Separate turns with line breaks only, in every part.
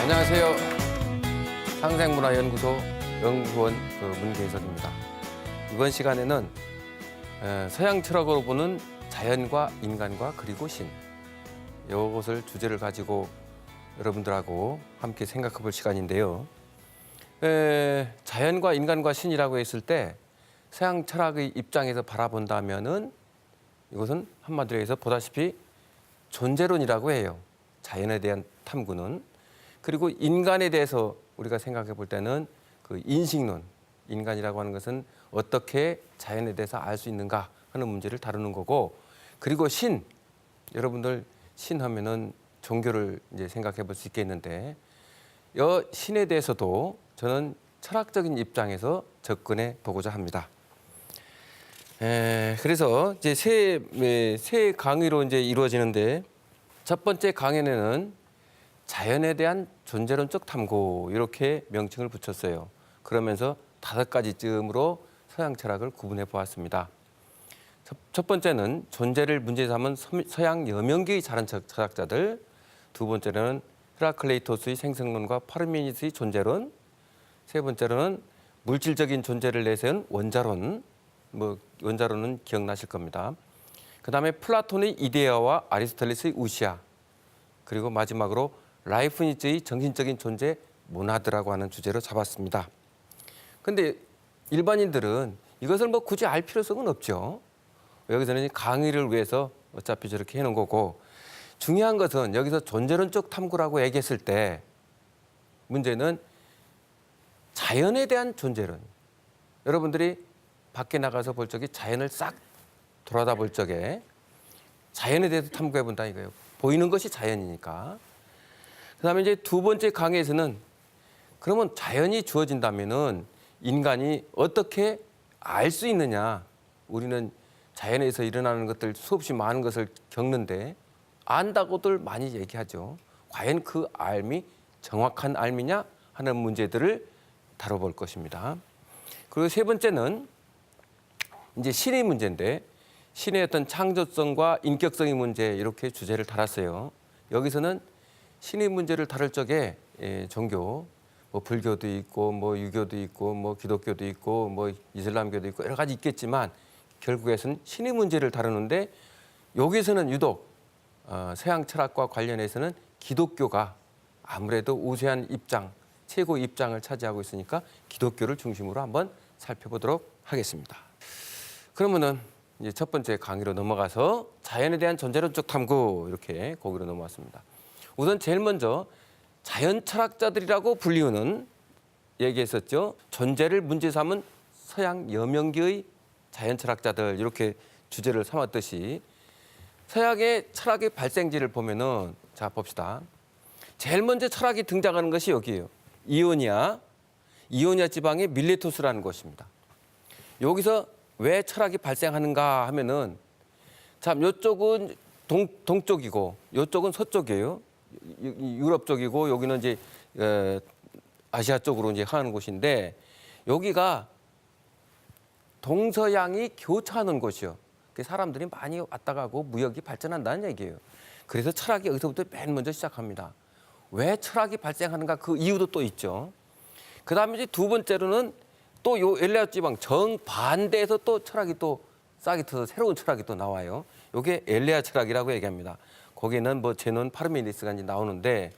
안녕하세요. 상생문화연구소 연구원 문계석입니다. 이번 시간에는 서양 철학으로 보는 자연과 인간과 그리고 신, 이것을 주제를 가지고 여러분들하고 함께 생각해 볼 시간인데요. 자연과 인간과 신이라고 했을 때 서양 철학의 입장에서 바라본다면은 이것은 한마디로 해서 보다시피 존재론이라고 해요. 자연에 대한 탐구는. 그리고 인간에 대해서 우리가 생각해 볼 때는 그 인식론, 인간이라고 하는 것은 어떻게 자연에 대해서 알 수 있는가 하는 문제를 다루는 거고, 그리고 신, 여러분들 신 하면은 종교를 이제 생각해 볼 수 있겠는데, 이 신에 대해서도 저는 철학적인 입장에서 접근해 보고자 합니다. 그래서 이제 세 강의로 이제 이루어지는데, 첫 번째 강연에는 자연에 대한 존재론적 탐구 이렇게 명칭을 붙였어요. 그러면서 5가지쯤으로 서양 철학을 구분해 보았습니다. 첫 번째는 존재를 문제 삼은 서양 여명계의 자란 철학자들, 두 번째로는 헤라클레이토스의 생성론과 파르메니스의 존재론, 세 번째로는 물질적인 존재를 내세운 원자론, 원자론은 기억나실 겁니다. 그 다음에 플라톤의 이데아와 아리스토텔레스의 우시아, 그리고 마지막으로 라이프니츠의 정신적인 존재 모나드라고 하는 주제로 잡았습니다. 그런데 일반인들은 이것을 굳이 알 필요성은 없죠. 여기서는 강의를 위해서 어차피 저렇게 해놓은 거고, 중요한 것은 여기서 존재론적 탐구라고 얘기했을 때 문제는 자연에 대한 존재론. 여러분들이 밖에 나가서 볼 적에 자연을 싹 돌아다 볼 적에 자연에 대해서 탐구해 본다 이거예요. 보이는 것이 자연이니까. 그다음에 이제 두 번째 강의에서는 그러면 자연이 주어진다면은 인간이 어떻게 알 수 있느냐? 우리는 자연에서 일어나는 것들 수없이 많은 것을 겪는데 안다고들 많이 얘기하죠. 과연 그 알미 정확한 알미냐 하는 문제들을 다뤄볼 것입니다. 그리고 세 번째는 이제 신의 문제인데, 신의 어떤 창조성과 인격성의 문제 이렇게 주제를 달았어요. 여기서는 신의 문제를 다룰 적에 종교, 불교도 있고 유교도 있고 기독교도 있고 이슬람교도 있고 여러 가지 있겠지만 결국에는 신의 문제를 다루는데, 여기서는 유독 서양 철학과 관련해서는 기독교가 아무래도 우세한 입장, 최고 입장을 차지하고 있으니까 기독교를 중심으로 한번 살펴보도록 하겠습니다. 그러면은 이제 첫 번째 강의로 넘어가서 자연에 대한 존재론적 탐구, 이렇게 거기로 넘어왔습니다. 우선 제일 먼저 자연 철학자들이라고 불리우는 얘기했었죠. 존재를 문제 삼은 서양 여명계의 자연 철학자들, 이렇게 주제를 삼았듯이 서양의 철학의 발생지를 보면은, 자 봅시다. 제일 먼저 철학이 등장하는 것이 여기예요. 이오니아 지방의 밀레토스라는 곳입니다. 여기서 왜 철학이 발생하는가 하면은, 참 이쪽은 동쪽이고 이쪽은 서쪽이에요. 유럽 쪽이고 여기는 이제 아시아 쪽으로 이제 하는 곳인데, 여기가 동서양이 교차하는 곳이요. 사람들이 많이 왔다 가고 무역이 발전한다는 얘기예요. 그래서 철학이 여기서부터 맨 먼저 시작합니다. 왜 철학이 발생하는가, 그 이유도 또 있죠. 그 다음에 이제 두 번째로는 또 요 엘레아 지방 정반대에서 또 철학이 또 싹이 트서 새로운 철학이 또 나와요. 요게 엘레아 철학이라고 얘기합니다. 거기는 제논, 파르메니스가 이제 나오는데,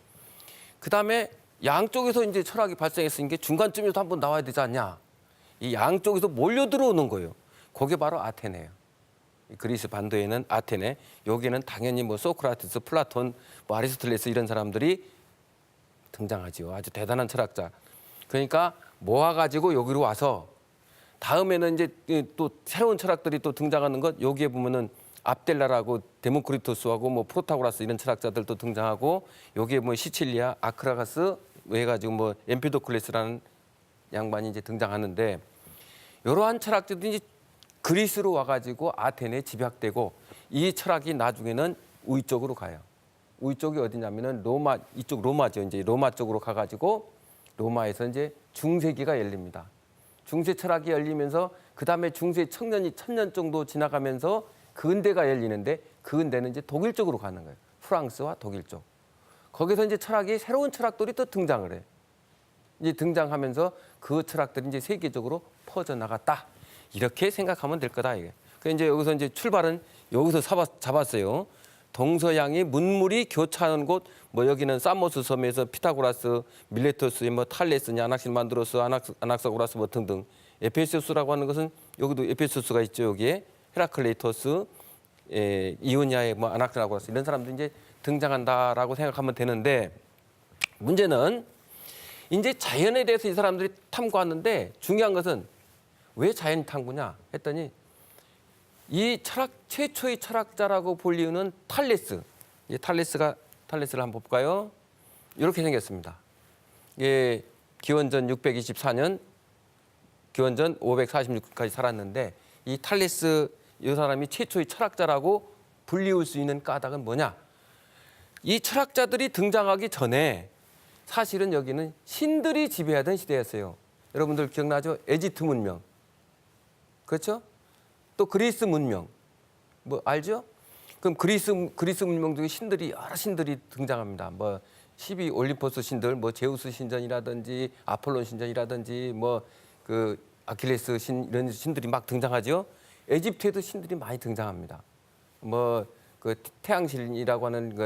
그 다음에 양쪽에서 이제 철학이 발생했으니까 중간쯤에서 한번 나와야 되지 않냐. 이 양쪽에서 몰려 들어오는 거예요. 그게 바로 아테네예요. 그리스 반도에는 아테네, 여기는 당연히 소크라테스, 플라톤, 아리스토텔레스 이런 사람들이 등장하지요. 아주 대단한 철학자. 그러니까 모아가지고 여기로 와서 다음에는 이제 또 새로운 철학들이 또 등장하는 것, 여기에 보면은 압델라라고 데모크리토스하고 프로타고라스 이런 철학자들도 등장하고, 여기에 시칠리아, 아크라가스 해가지고 엠피도클레스라는 양반이 이제 등장하는데, 이러한 철학자들이 이제 그리스로 와가지고 아테네에 집약되고, 이 철학이 나중에는 우이 쪽으로 가요. 우이 쪽이 어디냐면은 로마, 이쪽 로마죠. 이제 로마 쪽으로 가가지고 로마에서 이제 중세기가 열립니다. 중세 철학이 열리면서 그 다음에 중세 청년이 1000년 정도 지나가면서 근대가 열리는데, 그 근대는 이제 독일 쪽으로 가는 거예요. 프랑스와 독일 쪽. 거기서 이제 철학이 새로운 철학들이 또 등장을 해. 이제 등장하면서 그 철학들이 이제 세계적으로 퍼져 나갔다. 이렇게 생각하면 될 거다 이게. 그 이제 여기서 이제 출발은 여기서 잡았어요. 동서양이 문물이 교차하는 곳, 뭐 여기는 사모스 섬에서 피타고라스, 밀레토스, 뭐 탈레스냐, 아낙시만드로스, 아낙사고라스 뭐 등등. 에페소스라고 하는 것은 여기도 에페소스가 있죠. 여기에 헤라클레이토스, 이오니아의 뭐 아낙사고라스 이런 사람들이 이제 등장한다라고 생각하면 되는데, 문제는 이제 자연에 대해서 이 사람들이 탐구하는데 중요한 것은 왜 자연 탐구냐 했더니 이 철학 최초의 철학자라고 불리우는 탈레스. 이 탈레스를 한번 볼까요? 이렇게 생겼습니다. 예, 기원전 624년, 기원전 546까지 살았는데 이 탈레스 이 사람이 최초의 철학자라고 불리울 수 있는 까닭은 뭐냐? 이 철학자들이 등장하기 전에 사실은 여기는 신들이 지배하던 시대였어요. 여러분들 기억나죠? 에집트 문명. 그렇죠? 또 그리스 문명. 뭐 알죠? 그럼 그리스 문명 중에 신들이 여러 신들이 등장합니다. 뭐 12 올림포스 신들, 뭐 제우스 신전이라든지 아폴론 신전이라든지 뭐 그 아킬레스 신 이런 신들이 막 등장하죠. 에집트에도 신들이 많이 등장합니다. 뭐 그 태양신이라고 하는 그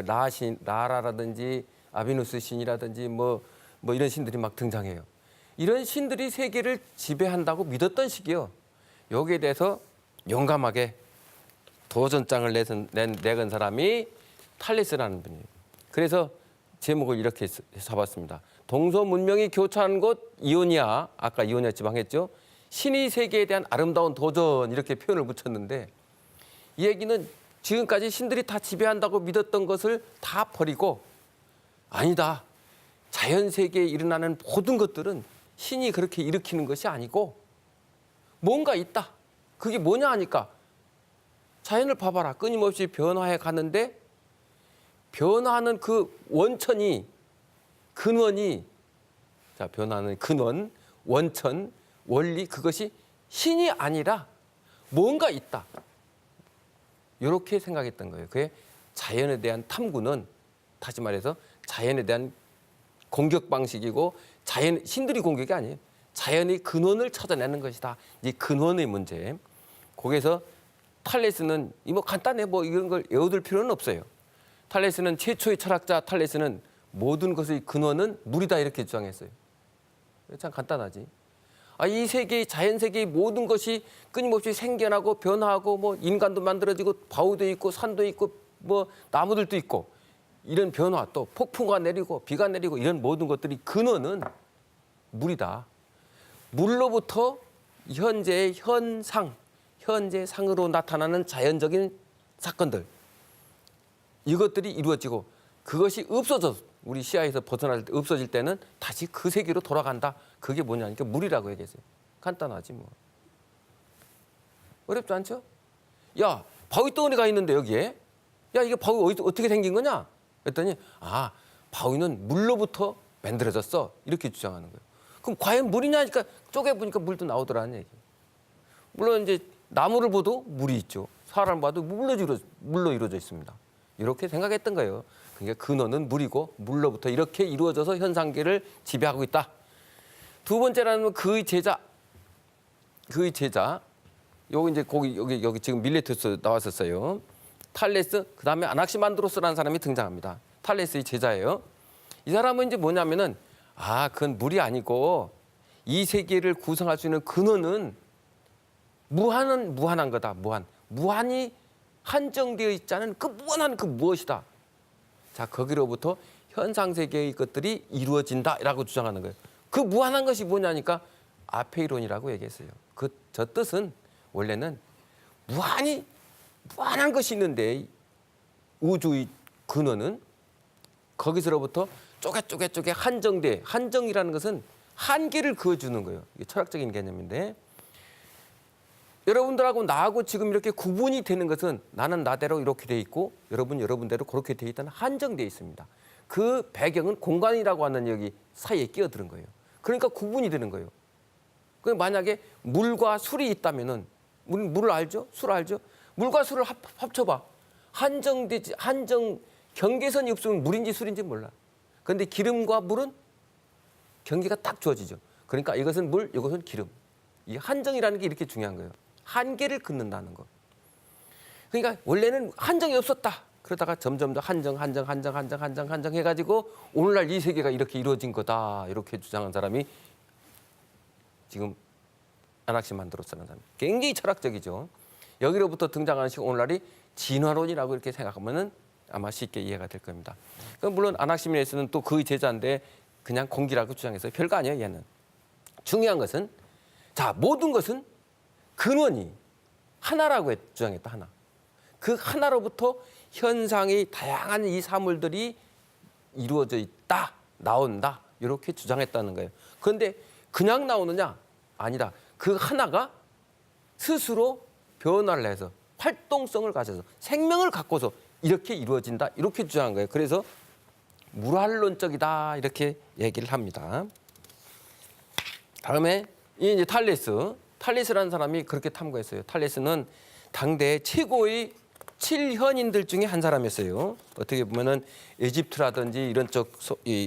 라라라든지 아비누스 신이라든지 뭐 이런 신들이 막 등장해요. 이런 신들이 세계를 지배한다고 믿었던 시기요. 여기에 대해서 용감하게 도전장을 내건 사람이 탈레스라는 분이에요. 그래서 제목을 이렇게 잡았습니다. 동서 문명이 교차하는 곳 이오니아, 아까 이오니아 지방 했죠. 신의 세계에 대한 아름다운 도전 이렇게 표현을 붙였는데, 이 얘기는 지금까지 신들이 다 지배한다고 믿었던 것을 다 버리고 아니다. 자연 세계에 일어나는 모든 것들은 신이 그렇게 일으키는 것이 아니고 뭔가 있다. 그게 뭐냐 하니까 자연을 봐봐라. 끊임없이 변화해 가는데 변화하는 그 원천이 근원이 변화하는 근원, 원천, 원리 그것이 신이 아니라 뭔가 있다. 이렇게 생각했던 거예요. 그게 자연에 대한 탐구는 다시 말해서 자연에 대한 공격 방식이고 신들이 공격이 아니에요. 자연의 근원을 찾아내는 것이다. 이 근원의 문제. 거기서 탈레스는 뭐 간단해 뭐 이런 걸 외워둘 필요는 없어요. 탈레스는 최초의 철학자 탈레스는 모든 것의 근원은 물이다 이렇게 주장했어요. 참 간단하지. 이 세계의 자연 세계의 모든 것이 끊임없이 생겨나고 변화하고 뭐 인간도 만들어지고 바위도 있고 산도 있고 뭐 나무들도 있고 이런 변화 또 폭풍과 내리고 비가 내리고 이런 모든 것들이 근원은 물이다. 물로부터 현재의 현재 상으로 나타나는 자연적인 사건들 이것들이 이루어지고 그것이 우리 시야에서 벗어날 때 없어질 때는 다시 그 세계로 돌아간다. 그게 뭐냐니까 물이라고 얘기했어요. 간단하지 뭐. 어렵지 않죠? 야, 바위 덩어리가 있는데 여기에 야 이게 바위 어떻게 생긴 거냐? 그랬더니 바위는 물로부터 만들어졌어. 이렇게 주장하는 거예요. 그럼 과연 물이냐니까 쪼개보니까 물도 나오더라는 얘기예요. 물론 이제 나무를 봐도 물이 있죠. 사람을 봐도 물로 이루어져 있습니다. 이렇게 생각했던 거예요. 그러니까 근원은 물이고 물로부터 이렇게 이루어져서 현상계를 지배하고 있다. 두 번째라는 그의 제자. 여기 이제 여기 지금 밀레토스 나왔었어요. 탈레스 그다음에 아낙시만드로스라는 사람이 등장합니다. 탈레스의 제자예요. 이 사람은 이제 뭐냐면은 그건 물이 아니고 이 세계를 구성할 수 있는 근원은 무한한 거다. 무한이 한정되어 있지 않은 그 무한한 그 무엇이다. 자, 거기로부터 현상 세계의 것들이 이루어진다라고 주장하는 거예요. 그 무한한 것이 뭐냐니까 아페이론이라고 얘기했어요. 저 뜻은 원래는 무한한 것이 있는데 우주의 근원은 거기서로부터 쪼개 한정이라는 것은 한계를 그어주는 거예요. 이게 철학적인 개념인데 여러분들하고 나하고 지금 이렇게 구분이 되는 것은 나는 나대로 이렇게 돼 있고 여러분대로 그렇게 돼 있다는 한정되어 있습니다. 그 배경은 공간이라고 하는 여기 사이에 끼어드는 거예요. 그러니까 구분이 되는 거예요. 만약에 물과 술이 있다면은 물을 알죠? 술 알죠? 물과 술을 합쳐봐. 한정 경계선이 없으면 물인지 술인지 몰라. 그런데 기름과 물은 경계가 딱 주어지죠. 그러니까 이것은 물, 이것은 기름. 이 한정이라는 게 이렇게 중요한 거예요. 한계를 긋는다는 거. 그러니까 원래는 한정이 없었다. 그러다가 점점 더 한정 해가지고 오늘날 이 세계가 이렇게 이루어진 거다. 이렇게 주장한 사람이 지금 아낙시만드로스라는 사람. 굉장히 철학적이죠. 여기로부터 등장하는 식 오늘날이 진화론이라고 이렇게 생각하면은 아마 쉽게 이해가 될 겁니다. 물론 아낙시메네스는 또 그의 제자인데 그냥 공기라고 주장했어요. 별거 아니에요, 얘는. 중요한 것은 자, 모든 것은 근원이 하나라고 주장했다, 하나. 그 하나로부터 현상이 다양한 이 사물들이 이루어져 있다, 나온다, 이렇게 주장했다는 거예요. 그런데 그냥 나오느냐? 아니다. 그 하나가 스스로 변화를 해서 활동성을 가져서 생명을 갖고서 이렇게 이루어진다, 이렇게 주장한 거예요. 그래서 무활론적이다 이렇게 얘기를 합니다. 다음에 이제 탈레스라는 사람이 그렇게 탐구했어요. 탈레스는 당대 최고의 7현인들 중에 한 사람이었어요. 어떻게 보면은 에집트라든지 이런 쪽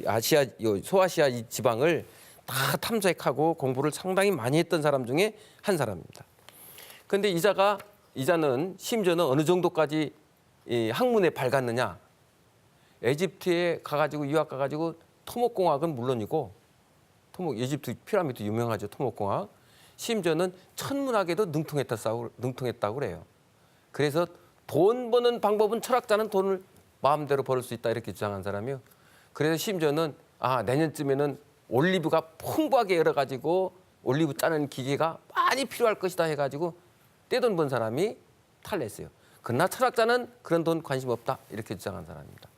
아시아, 소아시아 이 지방을 다 탐색하고 공부를 상당히 많이 했던 사람 중에 한 사람입니다. 그런데 이자는 심지어는 어느 정도까지 이 학문에 밝았느냐? 에집트에 가가지고 유학 가가지고 토목공학은 물론이고 에집트 피라미드 유명하죠, 토목공학. 심지어는 천문학에도 능통했다고 그래요. 그래서 돈 버는 방법은 철학자는 돈을 마음대로 벌 수 있다 이렇게 주장한 사람이요. 그래서 심지어는 내년쯤에는 올리브가 풍부하게 열어가지고 올리브 짜는 기계가 많이 필요할 것이다 해가지고 떼돈 번 사람이 탈레스예요. 그러나 철학자는 그런 돈 관심 없다 이렇게 주장한 사람입니다.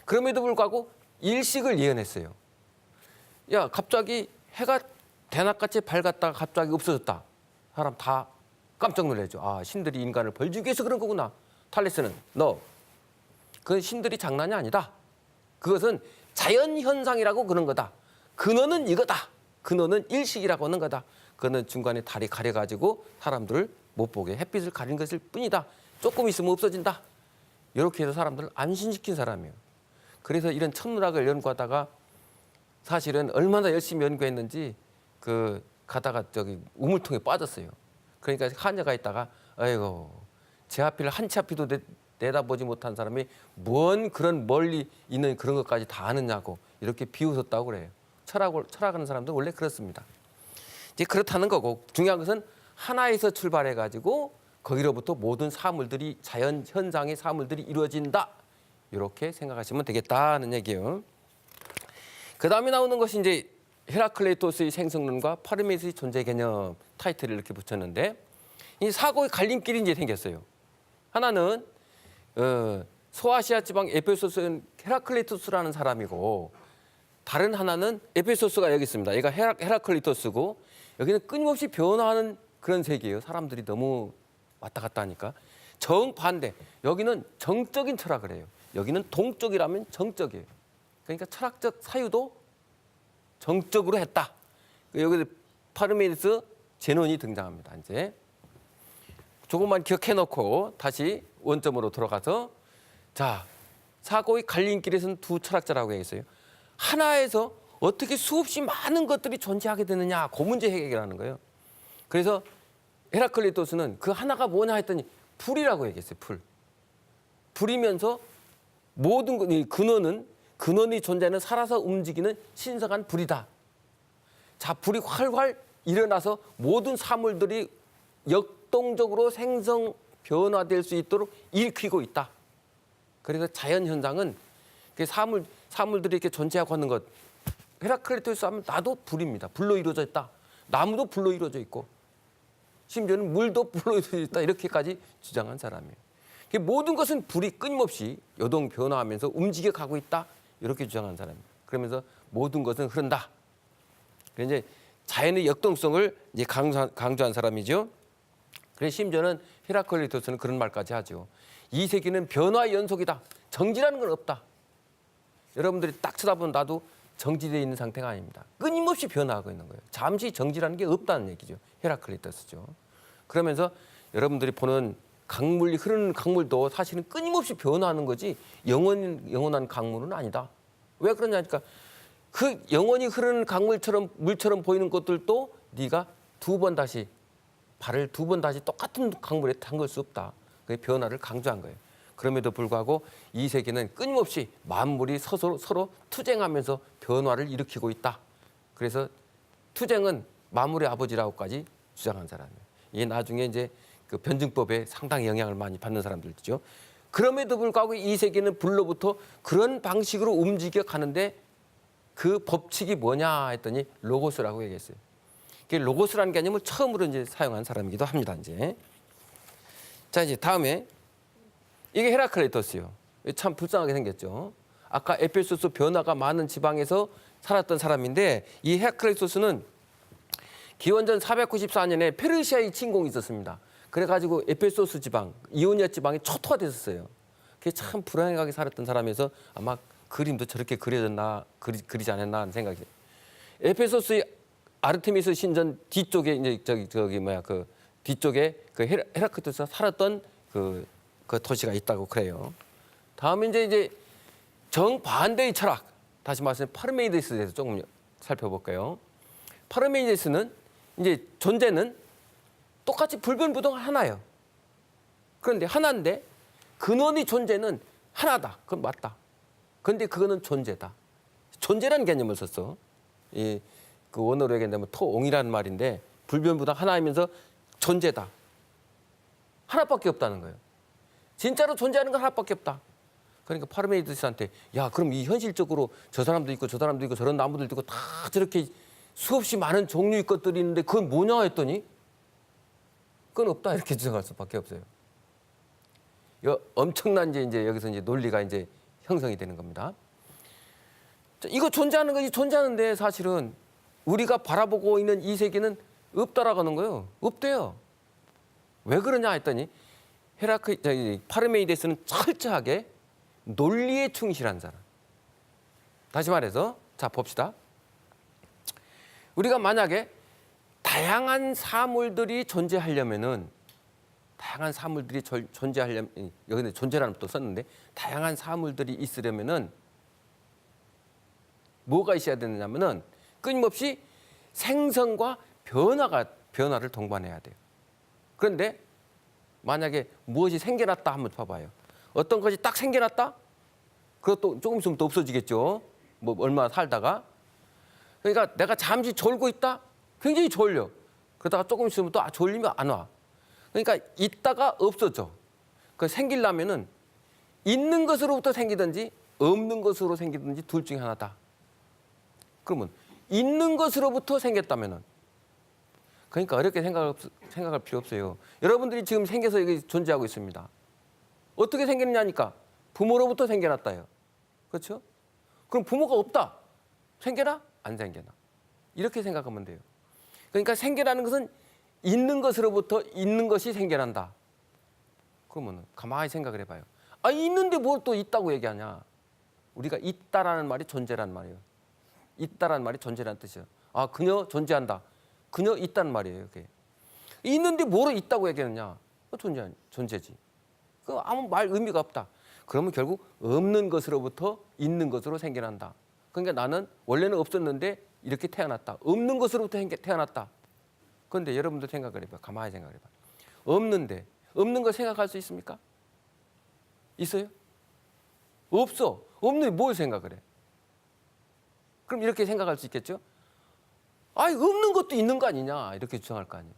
그럼에도 불구하고 일식을 예언했어요. 야, 갑자기 해가 대낮같이 밝았다가 갑자기 없어졌다. 사람 다 깜짝 놀라죠. 신들이 인간을 벌주기 위해서 그런 거구나. 탈레스는 그건 신들이 장난이 아니다. 그것은 자연현상이라고 그런 거다. 근원은 이거다. 근원은 일식이라고 하는 거다. 그거는 중간에 달이 가려가지고 사람들을 못 보게 햇빛을 가린 것일 뿐이다. 조금 있으면 없어진다. 이렇게 해서 사람들을 안심시킨 사람이에요. 그래서 이런 천문학을 연구하다가 사실은 얼마나 열심히 연구했는지 가다가 우물통에 빠졌어요. 그러니까 한여가 있다가 아이고 제 앞을 한 치 앞이도 내다보지 못한 사람이 뭔 그런 멀리 있는 그런 것까지 다 아느냐고 이렇게 비웃었다고 그래요. 철학하는 사람들은 원래 그렇습니다. 이제 그렇다는 거고 중요한 것은 하나에서 출발해 가지고 거기로부터 모든 사물들이 자연 현상의 사물들이 이루어진다. 이렇게 생각하시면 되겠다는 얘기예요. 그 다음에 나오는 것이 이제 헤라클레이토스의 생성론과 파르메스의 존재 개념 타이틀을 이렇게 붙였는데 이 사고의 갈림길이 이제 생겼어요. 하나는 소아시아 지방 에페소스는 헤라클레이토스라는 사람이고 다른 하나는 에페소스가 여기 있습니다. 얘가 헤라클레이토스고 여기는 끊임없이 변화하는 그런 세계예요. 사람들이 너무 왔다 갔다 하니까. 정반대. 여기는 정적인 철학을 해요. 여기는 동적이라면 정적이에요. 그러니까 철학적 사유도 정적으로 했다. 여기 파르메니스 제논이 등장합니다. 이제 조금만 기억해놓고 다시 원점으로 돌아가서 자 사고의 갈림길에서는 두 철학자라고 했어요. 하나에서 어떻게 수없이 많은 것들이 존재하게 되느냐 그 문제 해결하는 거예요. 그래서 헤라클리토스는 그 하나가 뭐냐 했더니 불이라고 얘기했어요. 불이면서 모든 근원이 존재하는 살아서 움직이는 신성한 불이다. 자, 불이 활활 일어나서 모든 사물들이 역동적으로 생성 변화될 수 있도록 일으키고 있다. 그래서 자연 현상은 사물들이 이렇게 존재하고 하는 것. 헤라클리토스 하면 나도 불입니다. 불로 이루어져 있다. 나무도 불로 이루어져 있고 심지어는 물도 불로 이루어져 있다. 이렇게까지 주장한 사람이에요. 모든 것은 불이 끊임없이 요동 변화하면서 움직여 가고 있다. 이렇게 주장한 사람이에요. 그러면서 모든 것은 흐른다. 이제 자연의 역동성을 이제 강조한 사람이죠. 그래서 심지어는 헤라클리토스는 그런 말까지 하죠. 이 세계는 변화의 연속이다. 정지라는 건 없다. 여러분들이 딱 쳐다보면 나도 정지되어 있는 상태가 아닙니다. 끊임없이 변화하고 있는 거예요. 잠시 정지라는 게 없다는 얘기죠. 헤라클리토스죠. 그러면서 여러분들이 보는 흐르는 강물도 사실은 끊임없이 변화하는 거지 영원한 강물은 아니다. 왜 그러냐니까 그 영원히 흐르는 강물처럼 물처럼 보이는 것들도 네가 발을 두 번 다시 똑같은 강물에 담글 수 없다. 그 변화를 강조한 거예요. 그럼에도 불구하고 이 세계는 끊임없이 만물이 서로 투쟁하면서 변화를 일으키고 있다. 그래서 투쟁은 만물의 아버지라고까지 주장한 사람이에요. 이게 나중에 이제 그 변증법에 상당히 영향을 많이 받는 사람들이죠. 그럼에도 불구하고 이 세계는 불로부터 그런 방식으로 움직여 가는데 그 법칙이 뭐냐 했더니 로고스라고 얘기했어요. 로고스라는 개념을 처음으로 이제 사용한 사람이기도 합니다. 이제 자 이제 다음에 이게 헤라클레이토스요. 참 불쌍하게 생겼죠. 아까 에페소스 변화가 많은 지방에서 살았던 사람인데 이 헤라클레이토스는 기원전 494년에 페르시아의 침공이 있었습니다. 그래가지고 에페소스 지방, 이오니아 지방이 초토화 됐었어요. 그게 참 불행하게 살았던 사람이어서 아마 그림도 저렇게 그리지 않았나 하는 생각이. 에페소스의 아르테미스 신전 뒤쪽에 이제 그 뒤쪽에 그 헤라클레이토스가 살았던 그 도시가 있다고 그래요. 다음에 이제 정반대의 철학, 다시 말해서 파르메이데스에 대해서 조금 살펴볼까요? 파르메이데스는 이제 존재는 똑같이 불변부동한 하나예요. 그런데 하나인데 근원의 존재는 하나다. 그건 맞다. 그런데 그거는 존재다. 존재라는 개념을 썼어. 그 원어로 얘기한다면 토옹이라는 말인데 불변부동 하나이면서 존재다. 하나밖에 없다는 거예요. 진짜로 존재하는 건 하나밖에 없다. 그러니까 파르메이데스한테 야 그럼 이 현실적으로 저 사람도 있고 저 사람도 있고 저런 나무들도 있고 다 저렇게 수없이 많은 종류의 것들이 있는데 그건 뭐냐 했더니 그건 없다 이렇게 주장할 수밖에 없어요. 엄청난 이제 여기서 이제 논리가 이제 형성이 되는 겁니다. 자, 이거 존재하는 거지 존재하는데 사실은 우리가 바라보고 있는 이 세계는 없다라고 하는 거예요. 없대요. 왜 그러냐 했더니 파르메이데스는 철저하게 논리에 충실한 사람. 다시 말해서 자 봅시다. 우리가 만약에 다양한 사물들이 존재하려면은 여기는 존재라는 것도 썼는데 다양한 사물들이 있으려면은 뭐가 있어야 되느냐면은 끊임없이 생성과 변화를 동반해야 돼요. 그런데 만약에 무엇이 생겨났다 한번 봐봐요. 어떤 것이 딱 생겨났다? 그것도 조금 있으면 또 없어지겠죠. 뭐 얼마나 살다가. 그러니까 내가 잠시 졸고 있다? 굉장히 졸려. 그러다가 조금 있으면 또 졸리면 안 와. 그러니까 있다가 없어져. 그 생기려면은 있는 것으로부터 생기든지 없는 것으로 생기든지 둘 중에 하나다. 그러면 있는 것으로부터 생겼다면은 그러니까 어렵게 생각할 필요 없어요. 여러분들이 지금 생겨서 여기 존재하고 있습니다. 어떻게 생겼냐니까 부모로부터 생겨났다요. 그렇죠? 그럼 부모가 없다. 생겨나? 안 생겨나. 이렇게 생각하면 돼요. 그러니까 생겨나는 것은 있는 것으로부터 있는 것이 생겨난다. 그러면 가만히 생각을 해봐요. 아 있는데 뭘 또 있다고 얘기하냐. 우리가 있다라는 말이 존재란 말이에요. 있다라는 말이 존재라는 뜻이에요. 아 그녀 존재한다. 그녀 있다는 말이에요. 그게. 있는데 뭐로 있다고 얘기하느냐. 존재지. 그 아무 말 의미가 없다. 그러면 결국 없는 것으로부터 있는 것으로 생겨난다. 그러니까 나는 원래는 없었는데 이렇게 태어났다. 없는 것으로부터 태어났다. 그런데 여러분들 생각을 해봐. 가만히 생각을 해봐. 없는 걸 생각할 수 있습니까? 있어요? 없어. 없는데 뭘 생각을 해? 그럼 이렇게 생각할 수 있겠죠? 아니 없는 것도 있는 거 아니냐 이렇게 주장할 거 아니에요.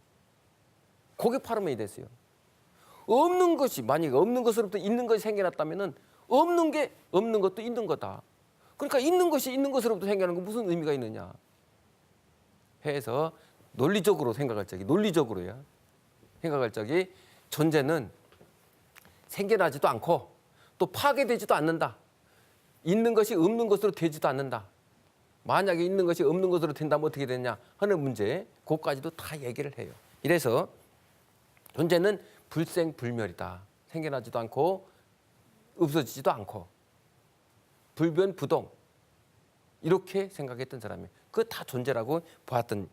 그게 파르메이데스요. 없는 것이 만약에 없는 것으로부터 있는 것이 생겨났다면은 없는 게 없는 것도 있는 거다. 그러니까 있는 것이 있는 것으로부터 생겨나는 건 무슨 의미가 있느냐 해서 논리적으로 생각할 적이 논리적으로요. 생각할 적이 존재는 생겨나지도 않고 또 파괴되지도 않는다. 있는 것이 없는 것으로 되지도 않는다. 만약에 있는 것이 없는 것으로 된다면 어떻게 되냐 하는 문제 그것까지도 다 얘기를 해요. 이래서 존재는 불생불멸이다. 생겨나지도 않고 없어지지도 않고 불변부동 이렇게 생각했던 사람이에요. 그거 다 존재라고 보았던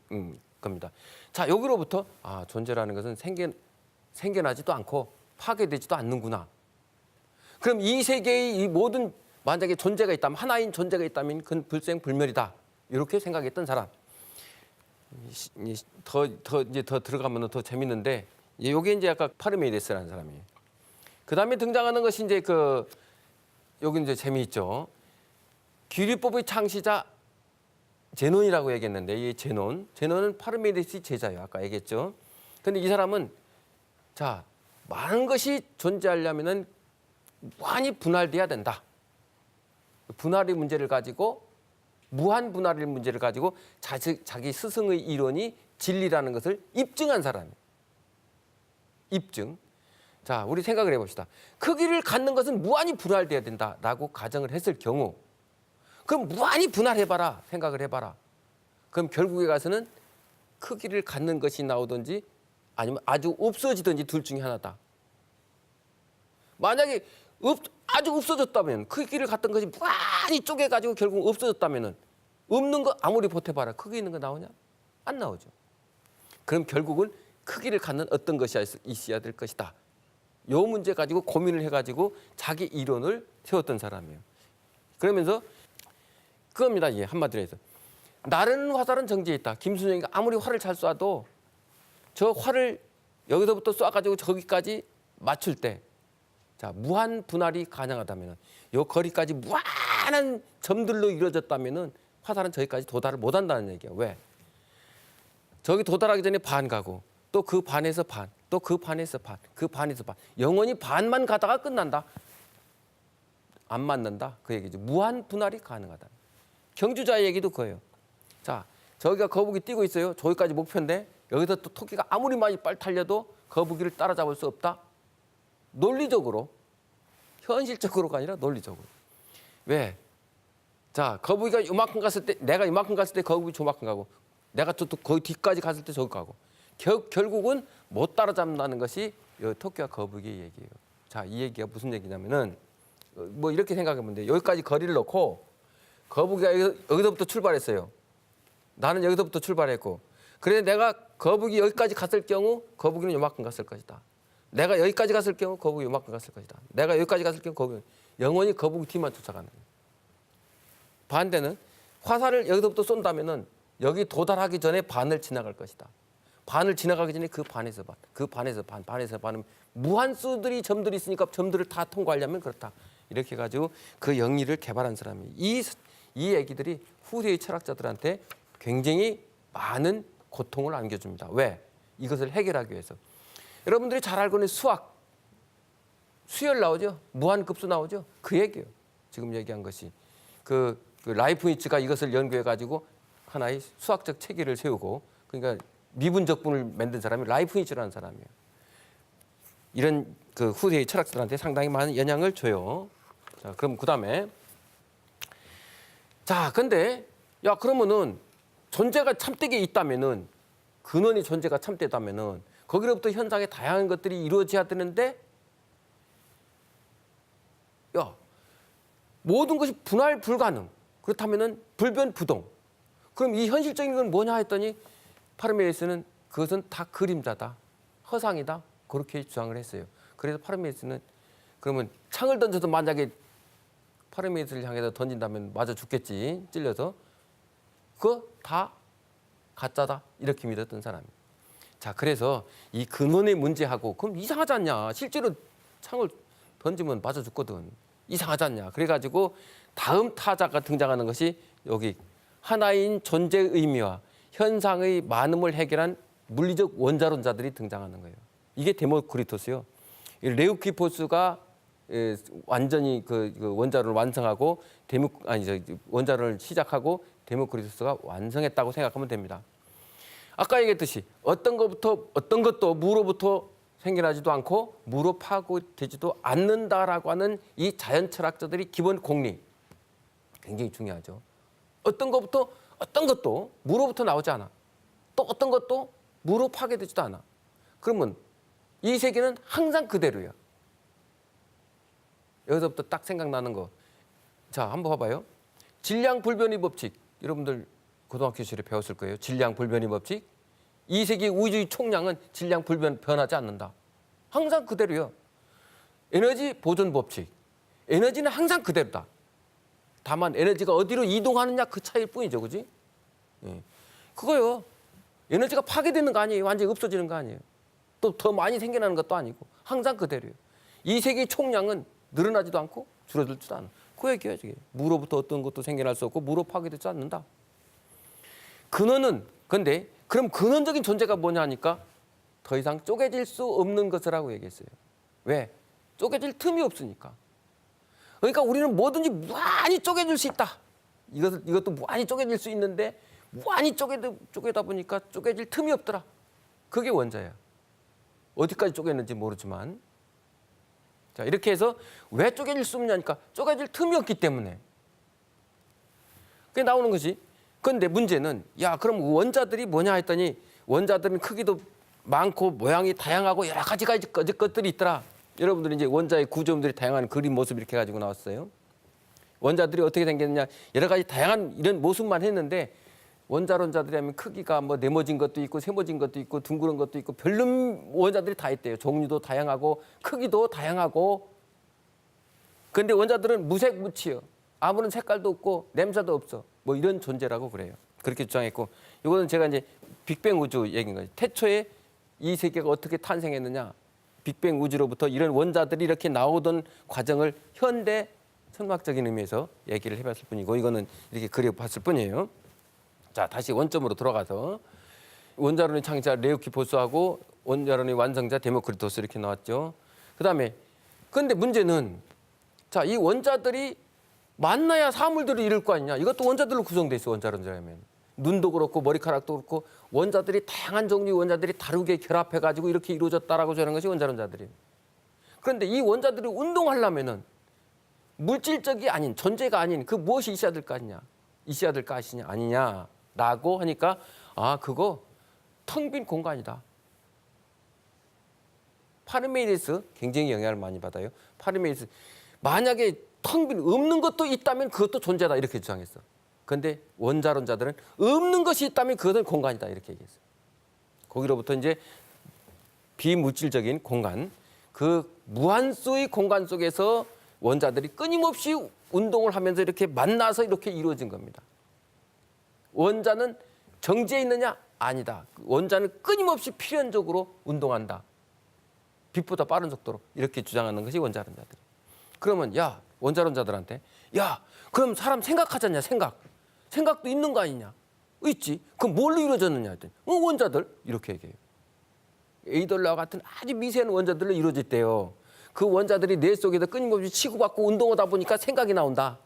겁니다. 자 여기로부터 존재라는 것은 생겨나지도 않고 파괴되지도 않는구나. 그럼 이 세계의 이 모든 만약에 존재가 있다면 하나인 존재가 있다면 그건 불생불멸이다. 이렇게 생각했던 사람. 더 들어가면 더 재밌는데 요게 이제 아까 파르메이데스라는 사람이에요. 그다음에 등장하는 것이 이제 여기 이제 재미있죠. 규리법의 창시자 제논이라고 얘기했는데 이 제논은 파르메이데스의 제자예요. 아까 얘기했죠. 근데 이 사람은 자, 많은 것이 존재하려면은 무한히 분할돼야 된다. 분할의 문제를 가지고 무한 분할의 문제를 가지고 자기 스승의 이론이 진리라는 것을 입증한 사람이에요. 입증. 자, 우리 생각을 해봅시다. 크기를 갖는 것은 무한히 분할돼야 된다라고 가정을 했을 경우, 그럼 무한히 분할해봐라, 생각을 해봐라. 그럼 결국에 가서는 크기를 갖는 것이 나오든지 아니면 아주 없어지든지 둘 중에 하나다. 만약에 아주 없어졌다면, 크기를 갖던 것이 무한히 쪼개가지고 결국 없어졌다면은 없는 거 아무리 보태봐라, 크기 있는 거 나오냐? 안 나오죠. 그럼 결국은 크기를 갖는 어떤 것이 있어야 될 것이다. 요 문제 가지고 고민을 해가지고 자기 이론을 세웠던 사람이에요. 그러면서 그겁니다. 예, 한마디로 해서 나르는 화살은 정지에 있다. 김순영이가 아무리 활을 잘 쏴도 저 활을 여기서부터 쏴가지고 저기까지 맞출 때, 자, 무한 분할이 가능하다면, 요 거리까지 무한한 점들로 이루어졌다면은 화살은 저기까지 도달을 못한다는 얘기야. 왜? 저기 도달하기 전에 반 가고 또 그 반에서 반, 또 그 반에서 반, 그 반에서 반, 영원히 반만 가다가 끝난다. 안 맞는다. 그 얘기죠. 무한 분할이 가능하다. 경주자의 얘기도 그거예요. 자, 저기가 거북이 뛰고 있어요. 저기까지 목표인데 여기서 또 토끼가 아무리 많이 빨리 달려도 거북이를 따라잡을 수 없다. 논리적으로, 현실적으로가 아니라 논리적으로. 왜? 자, 거북이가 이만큼 갔을 때, 내가 이만큼 갔을 때 거북이 저만큼 가고, 내가 또 거기 뒤까지 갔을 때 저기 가고, 결국은 못 따라잡는다는 것이 토끼와 거북이의 얘기예요. 자, 이 얘기가 무슨 얘기냐면은 뭐 이렇게 생각하면 돼요. 여기까지 거리를 놓고 거북이가 여기서부터 출발했어요. 나는 여기서부터 출발했고, 그래서 내가 거북이 여기까지 갔을 경우 거북이는 요만큼 갔을 것이다. 내가 여기까지 갔을 경우 거북이 요만큼 갔을 것이다. 내가 여기까지 갔을 경우 거북이 영원히 거북이 뒤만 쫓아가는 거예요. 반대는 화살을 여기서부터 쏜다면은 여기 도달하기 전에 반을 지나갈 것이다. 반을 지나가기 전에 그 반에서 반, 그 반에서 반, 반에서 반은 무한수들이 점들이 있으니까 점들을 다 통과하려면 그렇다. 이렇게 해가지고 그 영리를 개발한 사람이 이 얘기들이 후대의 철학자들한테 굉장히 많은 고통을 안겨줍니다. 왜? 이것을 해결하기 위해서. 여러분들이 잘 알고 있는 수열 나오죠? 무한급수 나오죠? 그 얘기예요. 지금 얘기한 것이. 그 라이프니츠가 이것을 연구해가지고 하나의 수학적 체계를 세우고, 그러니까 미분적분을 만든 사람이 라이프니츠라는 사람이에요. 이런 그 후대의 철학자들한테 상당히 많은 영향을 줘요. 자, 그럼 그다음에 자, 근데 야, 그러면은 존재가 참되게 있다면은, 근원의 존재가 참되다면은 거기로부터 현상의 다양한 것들이 이루어져야 되는데, 야, 모든 것이 분할 불가능. 그렇다면은 불변부동. 그럼 이 현실적인 건 뭐냐 했더니 파르메이데스는 그것은 다 그림자다, 허상이다, 그렇게 주장을 했어요. 그래서 파르메이데스는 그러면 창을 던져서 만약에 파르메이데스를 향해서 던진다면 맞아 죽겠지, 찔려서. 그거 다 가짜다, 이렇게 믿었던 사람이에요. 자, 그래서 이 근원의 문제하고 그럼 이상하지 않냐? 실제로 창을 던지면 맞아 죽거든. 이상하지 않냐? 그래가지고 다음 타자가 등장하는 것이 여기 하나인 존재의 의미와 현상의 많음을 해결한 물리적 원자론자들이 등장하는 거예요. 이게 데모크리토스요. 레우키포스가 완전히 그 원자론을 완성하고 원자론을 시작하고 데모크리토스가 완성했다고 생각하면 됩니다. 아까 얘기했듯이 어떤 것도 무로부터 생겨나지도 않고 무로 파고되지도 않는다라고 하는 이 자연 철학자들이 기본 공리, 굉장히 중요하죠. 어떤 것도 무로부터 나오지 않아. 또 어떤 것도 무로 파괴되지도 않아. 그러면 이 세계는 항상 그대로야. 여기서부터 딱 생각나는 거. 자, 한번 봐봐요. 질량불변의 법칙. 여러분들 고등학교 시절에 배웠을 거예요. 질량불변의 법칙. 이 세계 우주의 총량은 변하지 않는다. 항상 그대로요. 에너지 보존 법칙. 에너지는 항상 그대로다. 다만 에너지가 어디로 이동하느냐 그 차이일 뿐이죠, 그지? 예. 그거요. 에너지가 파괴되는 거 아니에요. 완전히 없어지는 거 아니에요. 또 더 많이 생겨나는 것도 아니고 항상 그대로예요. 이 세계의 총량은 늘어나지도 않고 줄어들지도 않아. 그 얘기예요, 저게. 무로부터 어떤 것도 생겨날 수 없고 무로 파괴되지 않는다. 근원은 근데 그럼 근원적인 존재가 뭐냐 하니까 더 이상 쪼개질 수 없는 것이라고 얘기했어요. 왜? 쪼개질 틈이 없으니까. 그러니까 우리는 뭐든지 무한히 쪼개질 수 있다. 이것도 무한히 쪼개질 수 있는데 무한히 쪼개다 보니까 쪼개질 틈이 없더라. 그게 원자야. 어디까지 쪼개는지 모르지만. 자, 이렇게 해서 왜 쪼개질 수 없냐니까 쪼개질 틈이 없기 때문에. 그게 나오는 것이. 그런데 문제는 야, 그럼 원자들이 뭐냐 했더니 원자들은 크기도 많고 모양이 다양하고 여러 가지 것들이 있더라. 여러분들이 이제 원자의 구조물들이 다양한 그림 모습 이렇게 가지고 나왔어요. 원자들이 어떻게 생겼느냐 여러 가지 다양한 이런 모습만 했는데 원자론자들이 하면 크기가 뭐 네모진 것도 있고 세모진 것도 있고 둥그런 것도 있고 별름 원자들이 다 있대요. 종류도 다양하고 크기도 다양하고. 그런데 원자들은 무색무취요. 아무런 색깔도 없고 냄새도 없어. 뭐 이런 존재라고 그래요. 그렇게 주장했고 이거는 제가 이제 빅뱅 우주 얘기인 거죠. 태초에 이 세계가 어떻게 탄생했느냐. 빅뱅 우주로부터 이런 원자들이 이렇게 나오던 과정을 현대 천문학적인 의미에서 얘기를 해봤을 뿐이고 이거는 이렇게 그려봤을 뿐이에요. 자, 다시 원점으로 돌아가서 원자론의 창시자 레우키 보스하고 원자론의 완성자 데모크리토스 이렇게 나왔죠. 그다음에 그런데 문제는 자, 이 원자들이 만나야 사물들을 이룰 거 아니냐. 이것도 원자들로 구성돼 있어. 원자론자라면 눈도 그렇고 머리카락도 그렇고 원자들이 다양한 종류의 원자들이 다르게 결합해가지고 이렇게 이루어졌다라고 하는 것이 원자론자들이에요. 그런데 이 원자들이 운동하려면은 물질적이 아닌 존재가 아닌 그 무엇이 있어야 될 거 아니냐. 있어야 될 거 아니냐라고 하니까 아, 그거 텅 빈 공간이다. 파르메이데스 굉장히 영향을 많이 받아요. 파르메이데스 만약에 텅 빈 없는 것도 있다면 그것도 존재다 이렇게 주장했어. 그런데 원자론자들은 없는 것이 있다면 그것은 공간이다 이렇게 얘기했어요. 거기로부터 이제 비물질적인 공간, 그 무한수의 공간 속에서 원자들이 끊임없이 운동을 하면서 이렇게 만나서 이렇게 이루어진 겁니다. 원자는 정지해 있느냐? 아니다. 원자는 끊임없이 필연적으로 운동한다. 빛보다 빠른 속도로 이렇게 주장하는 것이 원자론자들. 그러면 야, 원자론자들한테 야, 그럼 사람 생각하잖냐? 생각도 있는 거 아니냐? 있지. 그럼 뭘로 이루어졌느냐 했더니 원자들 이렇게 얘기해요. 에이돌라와 같은 아주 미세한 원자들로 이루어졌대요. 그 원자들이 뇌 속에서 끊임없이 치고받고 운동하다 보니까 생각이 나온다.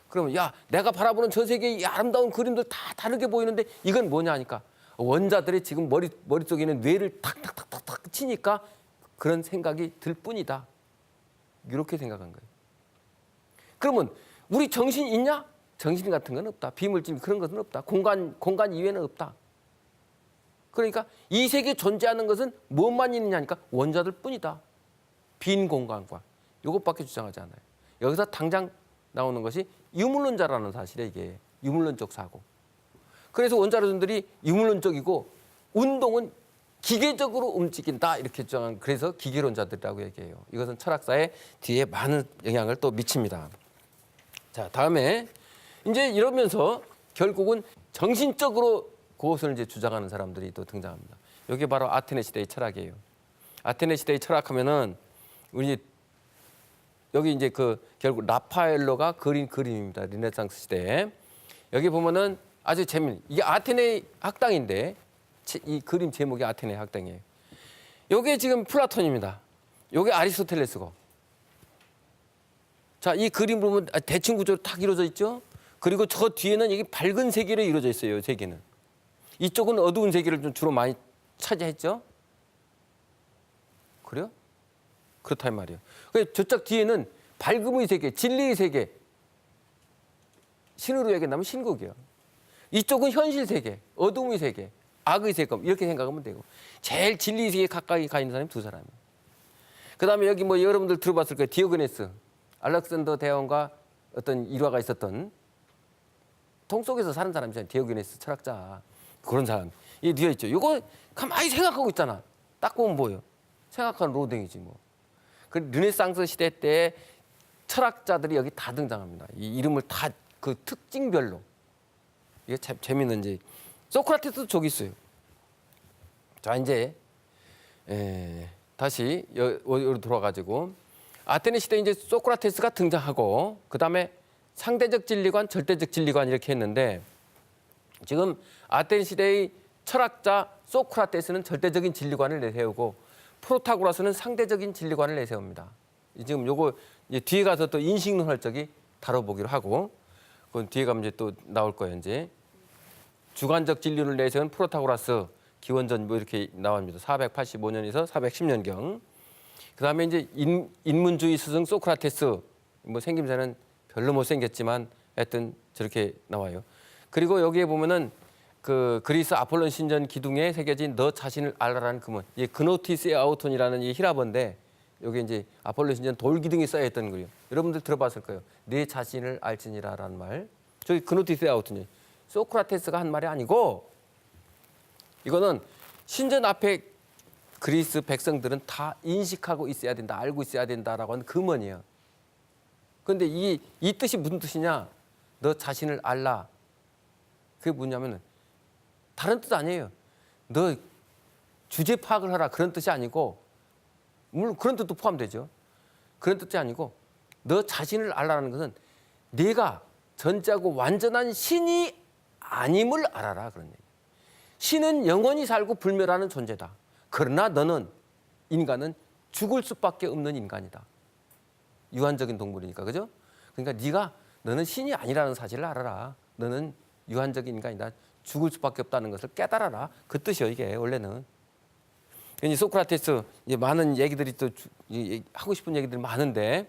그러면 야, 내가 바라보는 저 세계의 아름다운 그림들 다 다르게 보이는데 이건 뭐냐 하니까 원자들이 지금 머릿속에 있는 뇌를 탁탁탁탁탁 치니까 그런 생각이 들 뿐이다. 이렇게 생각한 거예요. 그러면 우리 정신 있냐? 정신 같은 건 없다. 비물질 그런 것은 없다. 공간 이외에는 없다. 그러니까 이 세계에 존재하는 것은 무엇만 있느냐니까 원자들 뿐이다. 빈 공간과 이것밖에 주장하지 않아요. 여기서 당장 나오는 것이 유물론자라는 사실에 이게 유물론적 사고. 그래서 원자론들이 유물론적이고 운동은 기계적으로 움직인다 이렇게 주장한 그래서 기계론자들이라고 얘기해요. 이것은 철학사에 뒤에 많은 영향을 또 미칩니다. 자, 다음에 이제 이러면서 결국은 정신적으로 그것을 이제 주장하는 사람들이 또 등장합니다. 이게 바로 아테네 시대의 철학이에요. 아테네 시대의 철학하면은 우리 여기 이제 그 결국 라파엘로가 그린 그림입니다. 르네상스 시대. 여기 보면은 아주 재밌는 이게 아테네 학당인데 이 그림 제목이 아테네 학당이에요. 이게 지금 플라톤입니다. 이게 아리스토텔레스고. 자, 이 그림 보면 대칭 구조로 탁 이루어져 있죠. 그리고 저 뒤에는 이게 밝은 세계로 이루어져 있어요. 세계는. 이쪽은 어두운 세계를 좀 주로 많이 차지했죠. 그래요? 그렇단 말이에요. 저쪽 뒤에는 밝음의 세계, 진리의 세계, 신으로 얘기한다면 신국이요. 이쪽은 현실 세계, 어둠의 세계, 악의 세계 이렇게 생각하면 되고 제일 진리의 세계에 가까이 가 있는 사람이 두 사람이에요. 그다음에 여기 뭐 여러분들 들어봤을 거예요. 디오게네스, 알렉산더 대왕과 어떤 일화가 있었던 통 속에서 사는 사람이잖아요. 디오게네스 철학자 그런 사람. 이 뒤에 있죠. 이거 가만히 생각하고 있잖아. 딱 보면 뭐예요? 생각하는 로댕이지 뭐. 그 르네상스 시대 때 철학자들이 여기 다 등장합니다. 이 이름을 다 그 특징별로. 이게 참 재밌는지 소크라테스도 저기 있어요. 자 이제 다시 여기로 돌아가지고 아테네 시대 이제 소크라테스가 등장하고 그 다음에 상대적 진리관, 절대적 진리관 이렇게 했는데 지금 아테네 시대의 철학자 소크라테스는 절대적인 진리관을 내세우고 프로타고라스는 상대적인 진리관을 내세웁니다. 지금 요거 이제 뒤에 가서 또 인식론할 적이 다뤄보기로 하고 그건 뒤에 가면 이제 또 나올 거예요. 이제 주관적 진리를 내세운 프로타고라스 기원전 뭐 이렇게 나옵니다. 485년에서 410년경. 그다음에 이제 인문주의 스승 소크라테스 뭐 생김새는 별로 못 생겼지만 하여튼 저렇게 나와요. 그리고 여기에 보면은 그 그리스 아폴론 신전 기둥에 새겨진 너 자신을 알라라는 금은 이 그노티스 아우톤이라는 이 히라버인데 여기 이제 아폴론 신전 돌 기둥에 쌓여 있던 거예요. 여러분들 들어봤을 거예요. 내 자신을 알지니라라는 말. 저기 그노티스 아우톤이 소크라테스가 한 말이 아니고 이거는 신전 앞에 그리스 백성들은 다 인식하고 있어야 된다, 알고 있어야 된다라고 하는 금언이에요. 그런데 이 뜻이 무슨 뜻이냐? 너 자신을 알라. 그게 뭐냐면은 다른 뜻 아니에요. 너 주제 파악을 하라 그런 뜻이 아니고 물론 그런 뜻도 포함되죠. 그런 뜻이 아니고 너 자신을 알라는 것은 네가 전제하고 완전한 신이 아님을 알아라 그런 얘기. 신은 영원히 살고 불멸하는 존재다. 그러나 너는 인간은 죽을 수밖에 없는 인간이다. 유한적인 동물이니까 그죠? 그러니까 너는 신이 아니라는 사실을 알아라. 너는 유한적인 인간이다. 죽을 수밖에 없다는 것을 깨달아라. 그 뜻이요 이게 원래는. 이 소크라테스 이제 많은 얘기들이 또 하고 싶은 얘기들이 많은데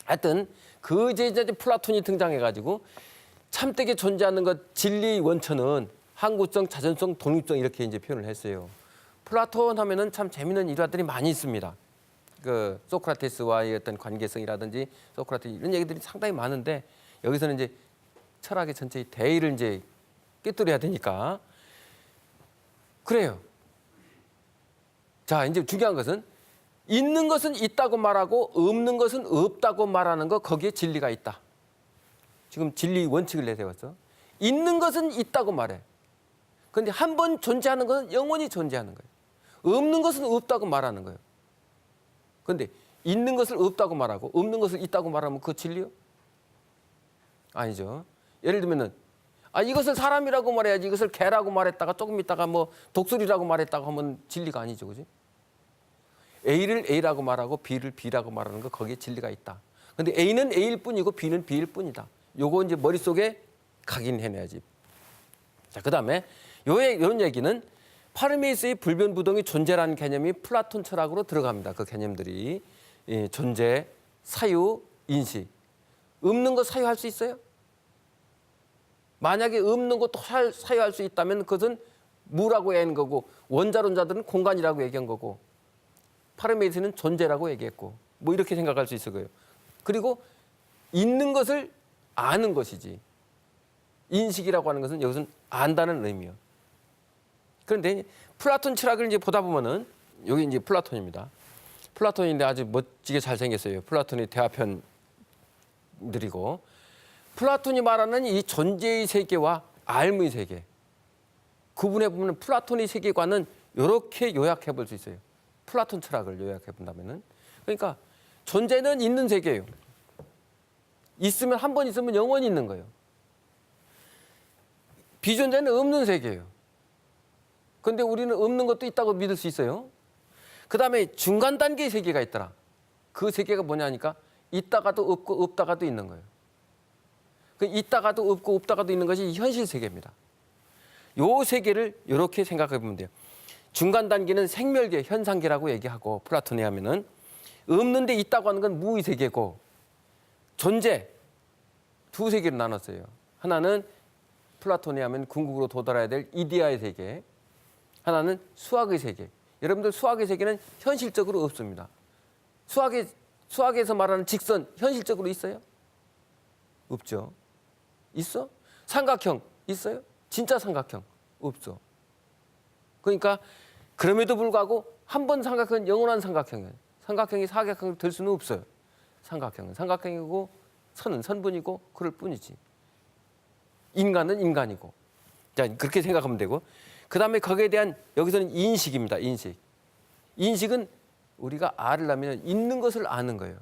하여튼 그 이제 플라톤이 등장해가지고 참되게 존재하는 것 진리의 원천은 항구성, 자전성, 독립성 이렇게 이제 표현을 했어요. 플라톤 하면은 참 재미있는 일화들이 많이 있습니다. 그 소크라테스와의 어떤 관계성이라든지 소크라테스 이런 얘기들이 상당히 많은데 여기서는 이제 철학의 전체의 대의를 이제 꿰뚫어야 되니까 그래요. 자 이제 중요한 것은 있는 것은 있다고 말하고 없는 것은 없다고 말하는 것 거기에 진리가 있다. 지금 진리 원칙을 내세웠어. 있는 것은 있다고 말해. 그런데 한 번 존재하는 것은 영원히 존재하는 거예요. 없는 것은 없다고 말하는 거예요. 그런데 있는 것을 없다고 말하고 없는 것을 있다고 말하면 그 진리요? 아니죠. 예를 들면은 이것을 사람이라고 말해야지 이것을 개라고 말했다가 조금 있다가 뭐 독수리라고 말했다가 하면 진리가 아니죠. 그지? A를 A라고 말하고 B를 B라고 말하는 거 거기에 진리가 있다. 근데 A는 A일 뿐이고 B는 B일 뿐이다. 요거 이제 머릿속에 각인해내야지. 자, 그다음에 이런 얘기는 파르메이스의 불변부동의 존재라는 개념이 플라톤 철학으로 들어갑니다. 그 개념들이 존재, 사유, 인식. 없는 거 사유할 수 있어요? 만약에 없는 것도 사유할 수 있다면 그것은 무라고 얘기한 거고 원자론자들은 공간이라고 얘기한 거고 파르메이스는 존재라고 얘기했고 뭐 이렇게 생각할 수 있을 거예요. 그리고 있는 것을 아는 것이지 인식이라고 하는 것은 여기서는 안다는 의미예요. 그런데 플라톤 철학을 이제 보다 보면은 여기 이제 플라톤입니다. 플라톤인데 아주 멋지게 잘 생겼어요. 플라톤의 대화편들이고 플라톤이 말하는 이 존재의 세계와 알무의 세계 구분해 보면 플라톤의 세계관은 이렇게 요약해 볼 수 있어요. 플라톤 철학을 요약해 본다면은 그러니까 존재는 있는 세계예요. 있으면 한 번 있으면 영원히 있는 거예요. 비존재는 없는 세계예요. 그런데 우리는 없는 것도 있다고 믿을 수 있어요. 그다음에 중간 단계의 세계가 있더라. 그 세계가 뭐냐니까 있다가도 없고 없다가도 있는 거예요. 그 있다가도 없고 없다가도 있는 것이 현실 세계입니다. 요 세계를 이렇게 생각해 보면 돼요. 중간 단계는 생멸계, 현상계라고 얘기하고 플라톤에 하면은 없는데 있다고 하는 건 무의 세계고 존재 두 세계로 나눴어요. 하나는 플라톤에 하면 궁극으로 도달해야 될 이데아의 세계, 하나는 수학의 세계. 여러분들 수학의 세계는 현실적으로 없습니다. 수학에서 말하는 직선 현실적으로 있어요? 없죠. 있어? 삼각형 있어요? 진짜 삼각형 없어. 그러니까 그럼에도 불구하고 한 번 삼각형은 영원한 삼각형이에요. 삼각형이 사각형이 될 수는 없어요. 삼각형은 삼각형이고 선은 선분이고 그럴 뿐이지. 인간은 인간이고. 자, 그렇게 생각하면 되고. 그다음에 거기에 대한 여기서는 인식입니다. 인식. 인식은 우리가 알으려면 있는 것을 아는 거예요.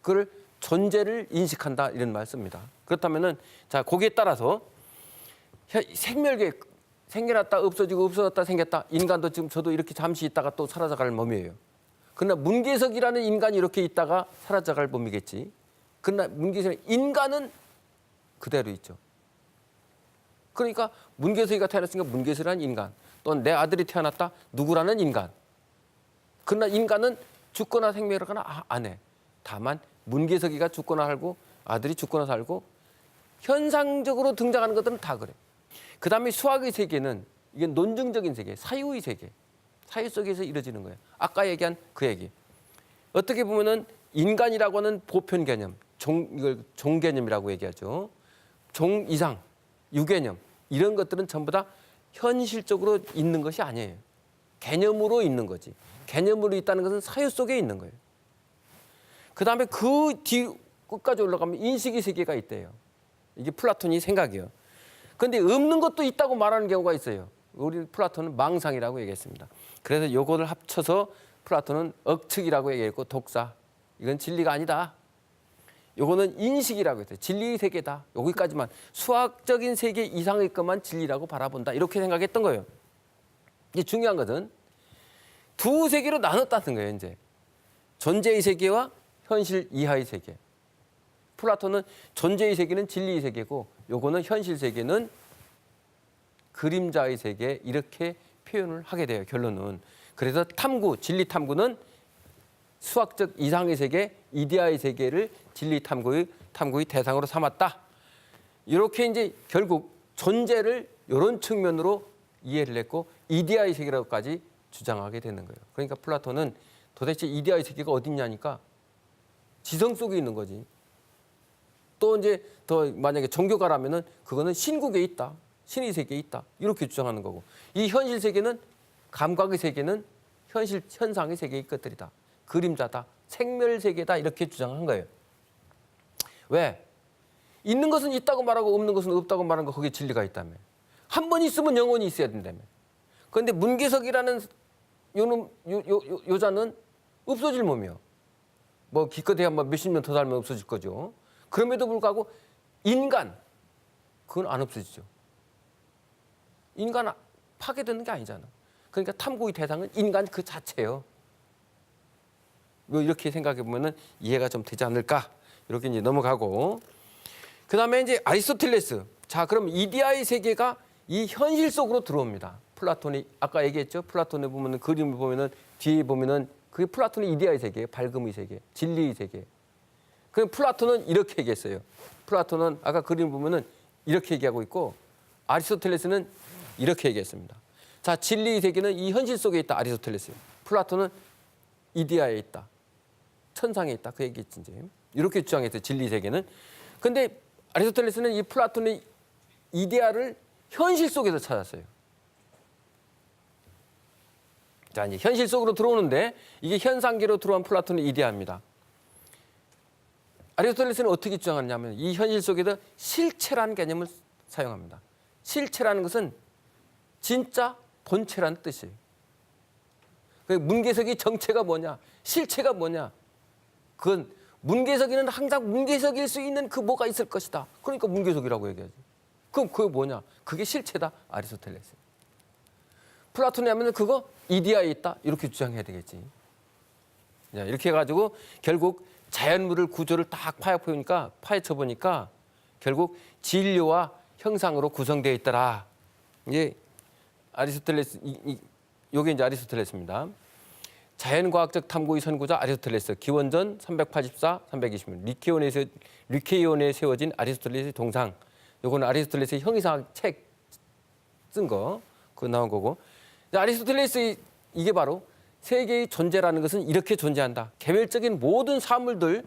그걸 존재를 인식한다 이런 말 씁니다. 그렇다면은 자, 거기에 따라서 생멸계 생겨났다 없어지고 없어졌다 생겼다. 인간도 지금 저도 이렇게 잠시 있다가 또 사라져갈 몸이에요. 그러나 문계석이라는 인간이 이렇게 있다가 사라져갈 몸이겠지. 그러나 문계석 인간은 그대로 있죠. 그러니까 문계석이가 태어났으니까 문계석이라는 인간. 또 내 아들이 태어났다 누구라는 인간. 그러나 인간은 죽거나 생멸하거나 안 해. 다만 문계석이가 죽거나 살고 아들이 죽거나 살고 현상적으로 등장하는 것들은 다 그래. 그다음에 수학의 세계는 이게 논증적인 세계, 사유의 세계. 사유 속에서 이루어지는 거예요. 아까 얘기한 그 얘기. 어떻게 보면은 인간이라고 하는 보편 개념, 이걸 종 개념이라고 얘기하죠. 종 이상, 유개념 이런 것들은 전부 다 현실적으로 있는 것이 아니에요. 개념으로 있는 거지. 개념으로 있다는 것은 사유 속에 있는 거예요. 그다음에 그 뒤 끝까지 올라가면 인식의 세계가 있대요. 이게 플라톤이 생각이에요. 그런데 없는 것도 있다고 말하는 경우가 있어요. 우리 플라톤은 망상이라고 얘기했습니다. 그래서 요거를 합쳐서 플라톤은 억측이라고 얘기했고 독사. 이건 진리가 아니다. 요거는 인식이라고 했어요. 진리의 세계다. 여기까지만 수학적인 세계 이상의 것만 진리라고 바라본다. 이렇게 생각했던 거예요. 이제 중요한 것은 두 세계로 나눴다는 거예요. 이제 존재의 세계와 현실 이하의 세계. 플라톤은 존재의 세계는 진리의 세계고 요거는 현실 세계는 그림자의 세계 이렇게 표현을 하게 돼요. 결론은. 그래서 탐구, 진리 탐구는 수학적 이상의 세계, 이데아의 세계를 진리 탐구의 대상으로 삼았다. 이렇게 이제 결국 존재를 이런 측면으로 이해를 했고 이데아의 세계라고까지 주장하게 되는 거예요. 그러니까 플라톤은 도대체 이데아의 세계가 어딨냐니까 지성 속에 있는 거지. 또 이제 더 만약에 종교가라면은 그거는 신국에 있다. 신의 세계에 있다. 이렇게 주장하는 거고. 이 현실 세계는 감각의 세계는 현실 현상의 세계의 것들이다. 그림자다. 생멸 세계다. 이렇게 주장한 거예요. 왜? 있는 것은 있다고 말하고 없는 것은 없다고 말하는 거 거기에 진리가 있다며. 한 번 있으면 영원히 있어야 된다며. 그런데 문계석이라는 여자는 없어질 몸이요. 뭐 기껏해야 뭐 몇십 년 더 살면 없어질 거죠. 그럼에도 불구하고 인간 그건 안 없어지죠. 인간 파괴되는 게 아니잖아. 그러니까 탐구의 대상은 인간 그 자체예요. 뭐 이렇게 생각해 보면은 이해가 좀 되지 않을까 이렇게 이제 넘어가고 그다음에 이제 아리스토텔레스. 자, 그럼 이데아의 세계가 이 현실 속으로 들어옵니다. 플라톤이 아까 얘기했죠. 플라톤에 보면은 그림을 보면은 뒤에 보면은 그게 플라톤의 이데아의 세계예요. 밝음의 세계, 진리의 세계. 그 플라톤은 이렇게 얘기했어요. 플라톤은 아까 그림 보면은 이렇게 얘기하고 있고 아리스토텔레스는 이렇게 얘기했습니다. 자, 진리의 세계는 이 현실 속에 있다. 아리스토텔레스. 플라톤은 이데아에 있다. 천상에 있다. 그 얘기했지 이제. 이렇게 주장했어요. 진리 세계는. 근데 아리스토텔레스는 이 플라톤의 이데아를 현실 속에서 찾았어요. 자, 이제 현실 속으로 들어오는데 이게 현상계로 들어온 플라톤의 이데아입니다. 아리스토텔레스는 어떻게 주장하냐면 이 현실 속에도 실체라는 개념을 사용합니다. 실체라는 것은 진짜 본체라는 뜻이에요. 문계석이 정체가 뭐냐, 실체가 뭐냐. 그건 문계석이는 항상 문계석일 수 있는 그 뭐가 있을 것이다. 그러니까 문계석이라고 얘기하지. 그럼 그게 뭐냐? 그게 실체다. 아리스토텔레스. 플라톤이 하면 그거 이데아에 있다. 이렇게 주장해야 되겠지. 이렇게 해가지고 결국 자연물을 구조를 딱 파헤쳐 보니까 결국 진료와 형상으로 구성되어 있더라. 이게 아리스토텔레스 요게 이제 아리스토텔레스입니다. 자연과학적 탐구의 선구자 아리스토텔레스. 기원전 384, 320년 류케이온에 세워진 아리스토텔레스의 동상. 요거는 아리스토텔레스의 형이상학 책 쓴 거. 그거 나온 거고. 아리스토텔레스 이게 바로 세계의 존재라는 것은 이렇게 존재한다. 개별적인 모든 사물들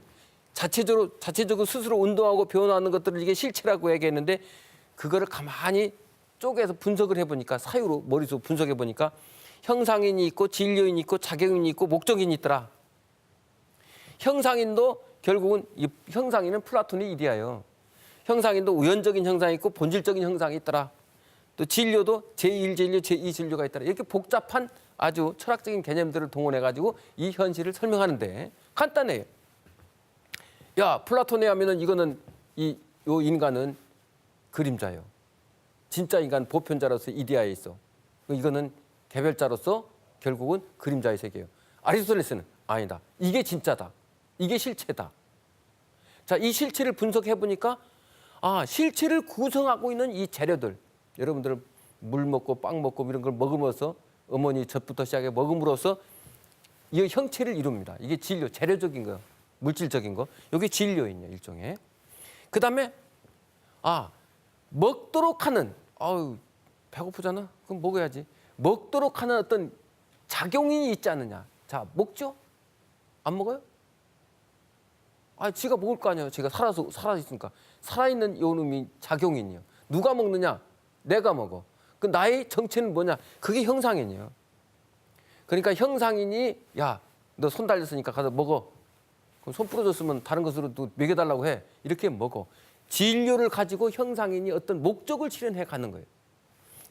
자체적으로 스스로 운동하고 변화하는 것들을 이게 실체라고 얘기했는데 그거를 가만히 쪼개서 분석을 해보니까 사유로 머릿속으로 분석해보니까 형상인이 있고 진료인이 있고 작용인이 있고 목적인이 있더라. 형상인도 결국은 이 형상인은 플라톤의 이데아예요. 형상인도 우연적인 형상이 있고 본질적인 형상이 있더라. 또 진료도 제1진료, 제2진료가 있더라. 이렇게 복잡한 아주 철학적인 개념들을 동원해가지고 이 현실을 설명하는데 간단해요. 야, 플라톤에 하면은 이거는 요 인간은 그림자예요. 진짜 인간 보편자로서 이데아에 있어. 이거는 개별자로서 결국은 그림자의 세계예요. 아리스토텔레스는 아니다. 이게 진짜다. 이게 실체다. 자, 이 실체를 분석해 보니까 실체를 구성하고 있는 이 재료들, 여러분들 물 먹고 빵 먹고 이런 걸 먹으면서 어머니 젖부터 시작해 먹음으로써 이 형체를 이룹니다. 이게 진료, 재료적인 거, 물질적인 거. 이게 진료인요, 일종의. 그다음에 먹도록 하는 배고프잖아. 그럼 먹어야지. 먹도록 하는 어떤 작용이 있지 않느냐. 자, 먹죠? 안 먹어요? 지가 먹을 거 아니에요. 지가 살아있으니까. 살아있는 요놈이 작용인이요. 누가 먹느냐? 내가 먹어. 그 나의 정체는 뭐냐? 그게 형상인이에요. 그러니까 형상인이 야, 너 손 달렸으니까 가서 먹어. 그럼 손 부러졌으면 다른 것으로 또 먹여달라고 해. 이렇게 먹어. 진료를 가지고 형상인이 어떤 목적을 실현해 가는 거예요.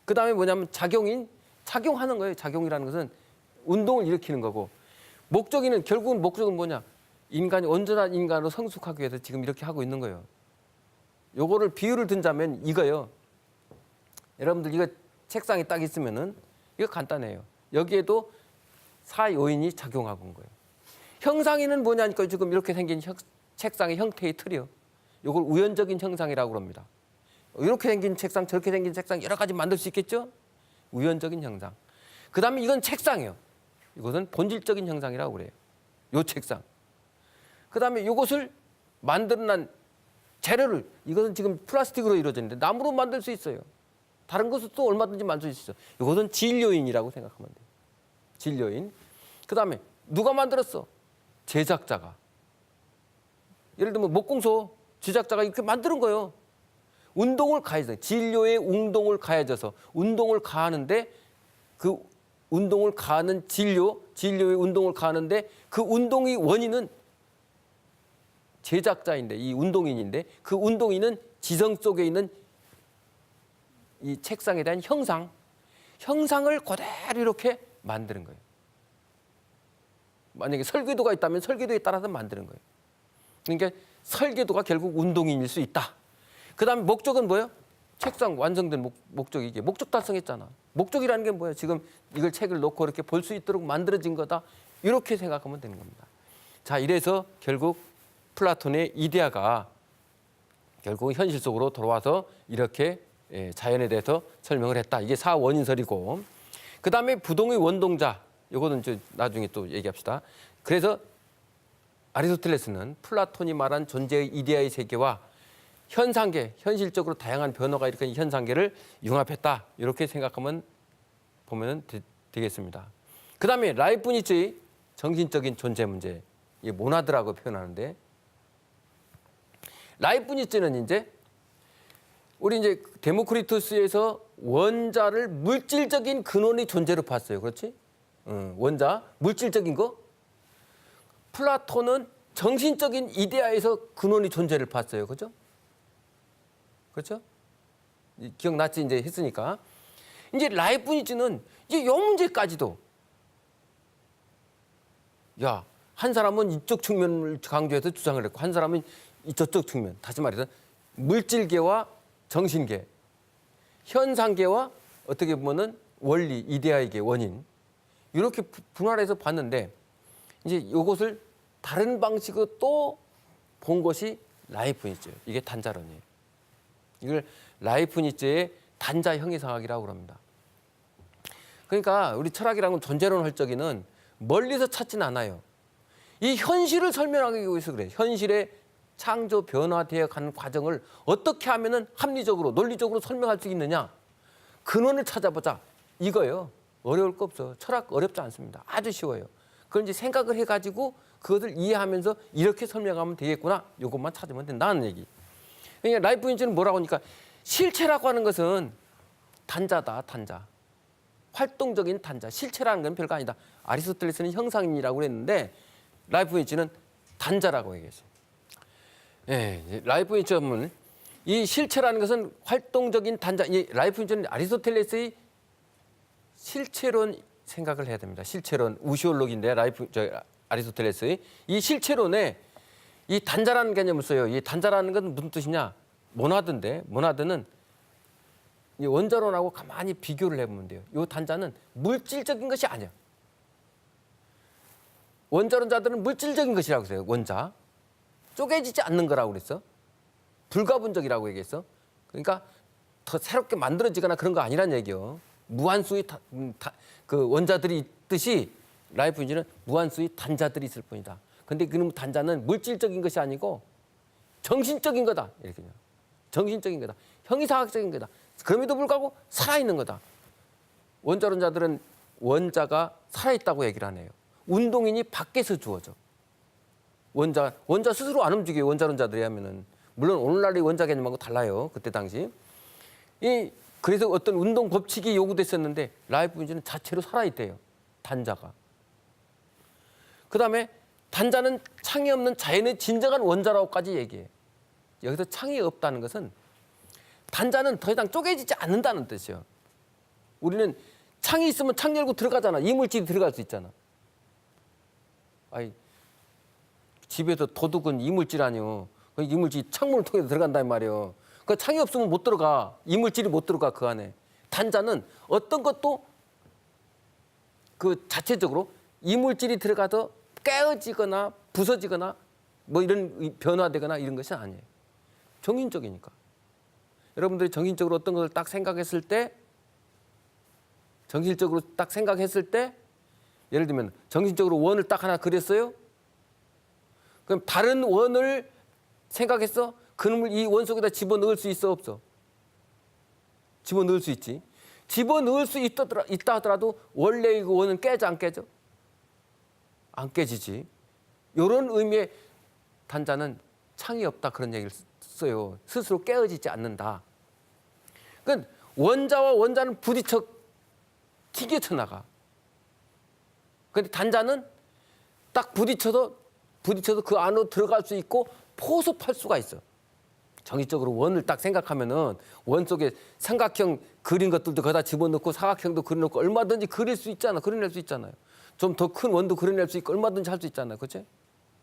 그 다음에 뭐냐면 작용하는 거예요. 작용이라는 것은 운동을 일으키는 거고. 결국은 목적은 뭐냐? 인간이 온전한 인간으로 성숙하기 위해서 지금 이렇게 하고 있는 거예요. 요거를 비유를 든다면 이거요. 여러분들 이거 책상에 딱 있으면은 이거 간단해요. 여기에도 사요인이 작용하고 온 거예요. 형상인은 뭐냐니까 지금 이렇게 생긴 책상의 형태의 틀이요. 이걸 우연적인 형상이라고 합니다. 이렇게 생긴 책상, 저렇게 생긴 책상 여러 가지 만들 수 있겠죠? 우연적인 형상. 그 다음에 이건 책상이에요. 이것은 본질적인 형상이라고 그래요. 요 책상. 그 다음에 이것을 만드는 재료를, 이것은 지금 플라스틱으로 이루어졌는데 나무로 만들 수 있어요. 다른 것을 또 얼마든지 만들 수 있어요. 이것은 진료인이라고 생각하면 돼요. 진료인. 그 다음에 누가 만들었어? 제작자가. 예를 들면 목공소 제작자가 이렇게 만드는 거예요. 운동을 가해서 진료의 운동을 가해져서 운동을 가하는데 그 운동을 가하는 진료의 운동을 가하는데 그 운동의 원인은 제작자인데 이 운동인인데 그 운동인은 지성 속에 있는 이 책상에 대한 형상을 그대로 이렇게 만드는 거예요. 만약에 설계도가 있다면 설계도에 따라서 만드는 거예요. 그러니까 설계도가 결국 운동인일 수 있다. 그 다음에 목적은 뭐예요? 책상 완성된 목적이 이게 목적 달성했잖아. 목적이라는 게 뭐예요? 지금 이걸 책을 놓고 이렇게 볼 수 있도록 만들어진 거다. 이렇게 생각하면 되는 겁니다. 자, 이래서 결국 플라톤의 이데아가 결국 현실 속으로 돌아와서 이렇게 자연에 대해서 설명을 했다. 이게 사원인설이고, 그 다음에 부동의 원동자. 이거는 나중에 또 얘기합시다. 그래서 아리스토텔레스는 플라톤이 말한 존재의 이데아의 세계와 현상계, 현실적으로 다양한 변화가 일으킨 현상계를 융합했다. 이렇게 생각하면 보면 되겠습니다. 그 다음에 라이프니츠의 정신적인 존재 문제, 이 모나드라고 표현하는데, 라이프니츠는 이제 우리 이제 데모크리투스에서 원자를 물질적인 근원의 존재로 봤어요. 그렇지? 원자, 물질적인 거. 플라톤은 정신적인 이데아에서 근원의 존재를 봤어요. 그죠? 그렇죠? 기억났지? 이제 했으니까. 이제 라이프니츠는 이제 이 문제까지도 한 사람은 이쪽 측면을 강조해서 주장을 했고 한 사람은 저쪽 측면. 다시 말해서 물질계와 정신계, 현상계와 어떻게 보면은 원리, 이데아에게 원인 이렇게 분할해서 봤는데 이제 이것을 다른 방식으로 또 본 것이 라이프니츠예요. 이게 단자론이에요. 이걸 라이프니츠의 단자 형이상학이라고 합니다. 그러니까 우리 철학이라는 건 존재론 헐적이는 멀리서 찾지는 않아요. 이 현실을 설명하기 위해서 그래요. 현실의 창조 변화되어 가는 과정을 어떻게 하면은 합리적으로 논리적으로 설명할 수 있느냐, 근원을 찾아보자, 이거예요. 어려울 거 없어. 철학 어렵지 않습니다. 아주 쉬워요. 그걸 이제 생각을 해가지고 그것을 이해하면서 이렇게 설명하면 되겠구나, 이것만 찾으면 된다는 얘기. 그러니까 라이프니츠는 뭐라고 하니까 실체라고 하는 것은 단자다. 단자, 활동적인 단자. 실체라는 건 별거 아니다. 아리스토텔레스는 형상이라고 그랬는데 라이프니츠는 단자라고 얘기했어요. 예, 라이프 인점은 이 실체라는 것은 활동적인 단자. 이 라이프 인점은 아리스토텔레스의 실체론 생각을 해야 됩니다. 실체론 우시올록인데 아리스토텔레스의 이 실체론에 이 단자라는 개념을 써요. 이 단자라는 건 무슨 뜻이냐? 모나드인데 모나드는 이 원자론하고 가만히 비교를 해보면 돼요. 이 단자는 물질적인 것이 아니야. 원자론자들은 물질적인 것이라고 했어요. 원자. 쪼개지지 않는 거라고 그랬어. 불가분적이라고 얘기했어. 그러니까 더 새롭게 만들어지거나 그런 거 아니란 얘기요. 무한수의 그 원자들이 있듯이 라이프 인지는 무한수의 단자들이 있을 뿐이다. 근데 그놈 단자는 물질적인 것이 아니고 정신적인 거다. 이렇게 정신적인 거다. 형이상학적인 거다. 그럼에도 불구하고 살아있는 거다. 원자론자들은 원자가 살아있다고 얘기를 하네요. 운동인이 밖에서 주어져. 원자 스스로 안 움직여요. 원자론자들이 하면은. 물론 오늘날의 원자 개념하고 달라요. 그때 당시. 그래서 어떤 운동 법칙이 요구됐었는데 라이프 인지는 자체로 살아있대요. 단자가. 그다음에 단자는 창이 없는 자연의 진정한 원자라고까지 얘기해요. 여기서 창이 없다는 것은 단자는 더 이상 쪼개지지 않는다는 뜻이에요. 우리는 창이 있으면 창 열고 들어가잖아. 이물질이 들어갈 수 있잖아. 아니, 집에서 도둑은 이물질 아니요. 이물질이 창문을 통해서 들어간단 말이에요. 그 창이 없으면 못 들어가. 이물질이 못 들어가 그 안에. 단자는 어떤 것도 그 자체적으로 이물질이 들어가서 깨어지거나 부서지거나 뭐 이런 변화되거나 이런 것이 아니에요. 정신적이니까. 여러분들이 정신적으로 어떤 것을 딱 생각했을 때 예를 들면 정신적으로 원을 딱 하나 그렸어요. 그럼 다른 원을 생각했어? 그놈을 이 원 속에다 집어넣을 수 있어 없어? 집어넣을 수 있지. 집어넣을 수 있다 하더라도 원래의 그 원은 깨져 안 깨져? 안 깨지지. 이런 의미의 단자는 창이 없다 그런 얘기를 써요. 스스로 깨어지지 않는다. 그러니까 원자와 원자는 부딪혀 튕겨쳐 나가. 그런데 단자는 딱 부딪혀서 그 안으로 들어갈 수 있고 포섭할 수가 있어. 정의적으로 원을 딱 생각하면은 원 속에 삼각형 그린 것들도 거기다 집어넣고 사각형도 그려놓고 얼마든지 그릴 수 있잖아. 그려낼 수 있잖아요. 좀 더 큰 원도 그려낼 수 있고 얼마든지 할 수 있잖아요. 그렇지?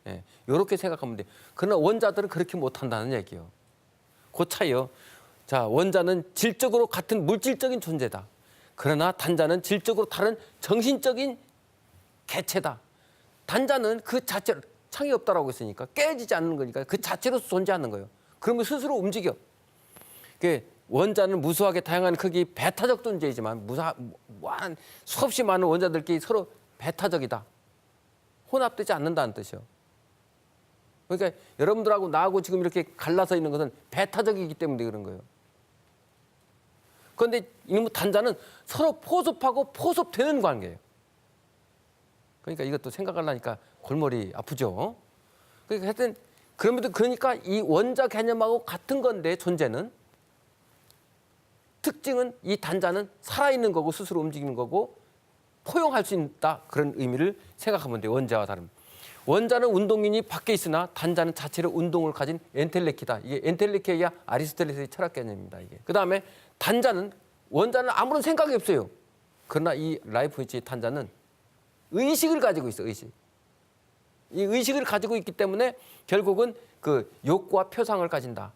예, 이렇게 생각하면 돼. 그러나 원자들은 그렇게 못한다는 얘기예요. 그 차이요. 자, 원자는 질적으로 같은 물질적인 존재다. 그러나 단자는 질적으로 다른 정신적인 개체다. 단자는 그 자체로 창이 없다라고 했으니까 깨지지 않는 거니까 그 자체로 존재하는 거예요. 그러면 스스로 움직여. 원자는 무수하게 다양한 크기 배타적 존재이지만 무한 수없이 많은 원자들끼리 서로 배타적이다. 혼합되지 않는다는 뜻이요. 그러니까 여러분들하고 나하고 지금 이렇게 갈라서 있는 것은 배타적이기 때문에 그런 거예요. 그런데 이놈의 단자는 서로 포섭하고 포섭되는 관계예요. 그러니까 이것도 생각하려니까 골머리 아프죠. 그러니까 하여튼 그러니까 이 원자 개념하고 같은 건데 존재는 특징은 이 단자는 살아있는 거고 스스로 움직이는 거고 포용할 수 있다 그런 의미를 생각하면 돼요. 원자와 다른. 원자는 운동인이 밖에 있으나 단자는 자체로 운동을 가진 엔텔레키다. 이게 엔텔레키야 아리스토텔레스의 철학 개념입니다. 이게. 그다음에 원자는 아무런 생각이 없어요. 그러나 이 라이프니츠의 단자는 의식을 가지고 있어. 의식. 이 의식을 가지고 있기 때문에 결국은 그 욕구와 표상을 가진다.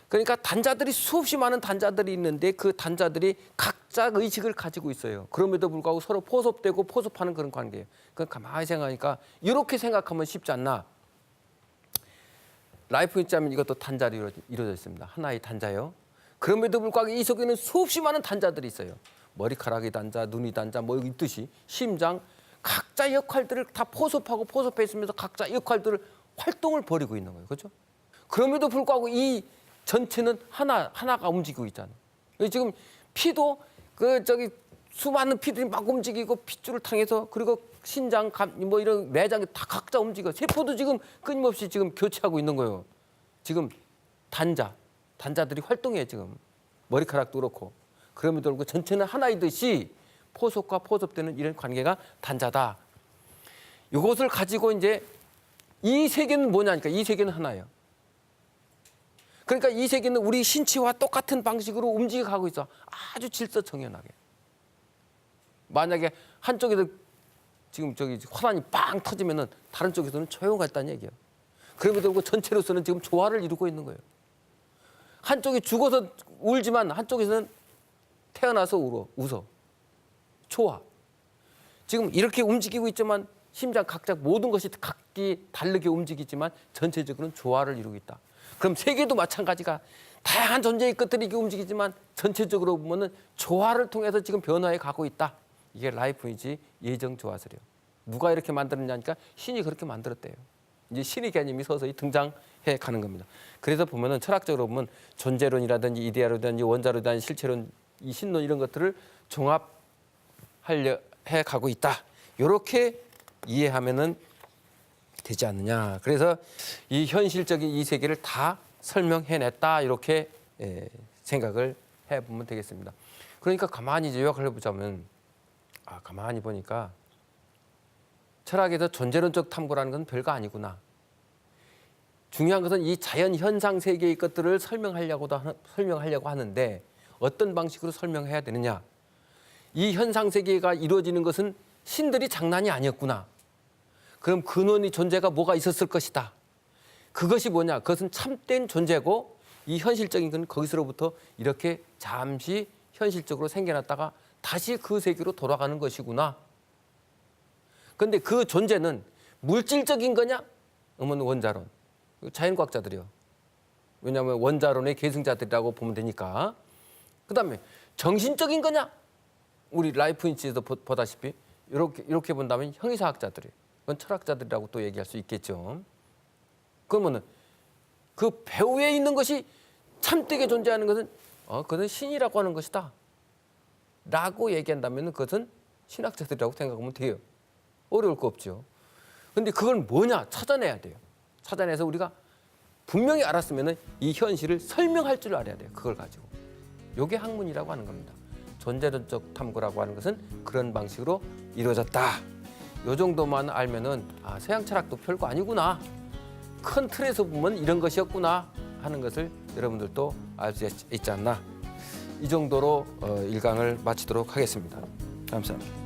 그러니까 단자들이 수없이 많은 단자들이 있는데 그 단자들이 각자 의식을 가지고 있어요. 그럼에도 불구하고 서로 포섭되고 포섭하는 그런 관계예요. 그러니까 가만히 생각하니까 이렇게 생각하면 쉽지 않나. 라이프니츠 하면 이것도 단자로 이루어져 있습니다. 하나의 단자요. 그럼에도 불구하고 이 속에는 수없이 많은 단자들이 있어요. 머리카락이 단자, 눈이 단자 뭐 여기 있듯이 심장 각자 역할들을 다 포섭하고 포섭해 있으면서 각자 역할들을 활동을 벌이고 있는 거예요. 그렇죠? 그럼에도 불구하고 이 전체는 하나가 움직이고 있잖아요. 지금 피도 수많은 피들이 막 움직이고 핏줄을 통해서 그리고 신장, 뭐 이런 내장이 다 각자 움직여. 세포도 지금 끊임없이 지금 교체하고 있는 거예요. 지금 단자들이 활동해 지금. 머리카락도 그렇고. 그럼에도 불구하고 전체는 하나이듯이 포섭과 포섭되는 이런 관계가 단자다. 이것을 가지고 이제 이 세계는 뭐냐니까 이 세계는 하나예요. 그러니까 이 세계는 우리 신체와 똑같은 방식으로 움직여가고 있어. 아주 질서정연하게. 만약에 한쪽에서 지금 저기 화단이 빵 터지면은 다른 쪽에서는 조용하다는 얘기예요. 그럼에도 불구하고 전체로서는 지금 조화를 이루고 있는 거예요. 한쪽이 죽어서 울지만 한쪽에서는 태어나서 웃어. 조화. 지금 이렇게 움직이고 있지만 심장 각자 모든 것이 각기 다르게 움직이지만 전체적으로는 조화를 이루고 있다. 그럼 세계도 마찬가지가 다양한 존재의 것들이 이렇게 움직이지만 전체적으로 보면은 조화를 통해서 지금 변화해 가고 있다. 이게 라이프이지 예정 조화설이에요. 누가 이렇게 만들었냐니까 신이 그렇게 만들었대요. 이제 신의 개념이 서서히 등장해 가는 겁니다. 그래서 보면은 철학적으로 보면 존재론이라든지 이데아론이라든지 원자론이라든지 실체론, 이 신론 이런 것들을 종합하려 해 가고 있다. 이렇게 이해하면은 되지 않느냐. 그래서 이 현실적인 이 세계를 다 설명해냈다. 이렇게 생각을 해보면 되겠습니다. 그러니까 가만히 이제 요약을 해보자면, 가만히 보니까 철학에서 존재론적 탐구라는 건 별거 아니구나. 중요한 것은 이 자연 현상 세계의 것들을 설명하려고 하는데 어떤 방식으로 설명해야 되느냐. 이 현상 세계가 이루어지는 것은 신들이 장난이 아니었구나. 그럼 근원의 존재가 뭐가 있었을 것이다. 그것이 뭐냐? 그것은 참된 존재고 이 현실적인 건 거기서로부터 이렇게 잠시 현실적으로 생겨났다가 다시 그 세계로 돌아가는 것이구나. 그런데 그 존재는 물질적인 거냐? 그러면 원자론. 자연과학자들이요. 왜냐하면 원자론의 계승자들이라고 보면 되니까. 그다음에 정신적인 거냐? 우리 라이프니츠에서 보다시피 이렇게 본다면 형이사학자들이에요. 그건 철학자들이라고 또 얘기할 수 있겠죠. 그러면은 그 배후에 있는 것이 참되게 존재하는 것은 그것은 신이라고 하는 것이다. 라고 얘기한다면 그것은 신학자들이라고 생각하면 돼요. 어려울 거 없죠. 그런데 그건 뭐냐? 찾아내야 돼요. 찾아내서 우리가 분명히 알았으면 이 현실을 설명할 줄 알아야 돼요. 그걸 가지고. 이게 학문이라고 하는 겁니다. 존재론적 탐구라고 하는 것은 그런 방식으로 이루어졌다. 이 정도만 알면은 서양 철학도 별거 아니구나. 큰 틀에서 보면 이런 것이었구나 하는 것을 여러분들도 알 수 있지 않나. 이 정도로 1강을 마치도록 하겠습니다. 감사합니다.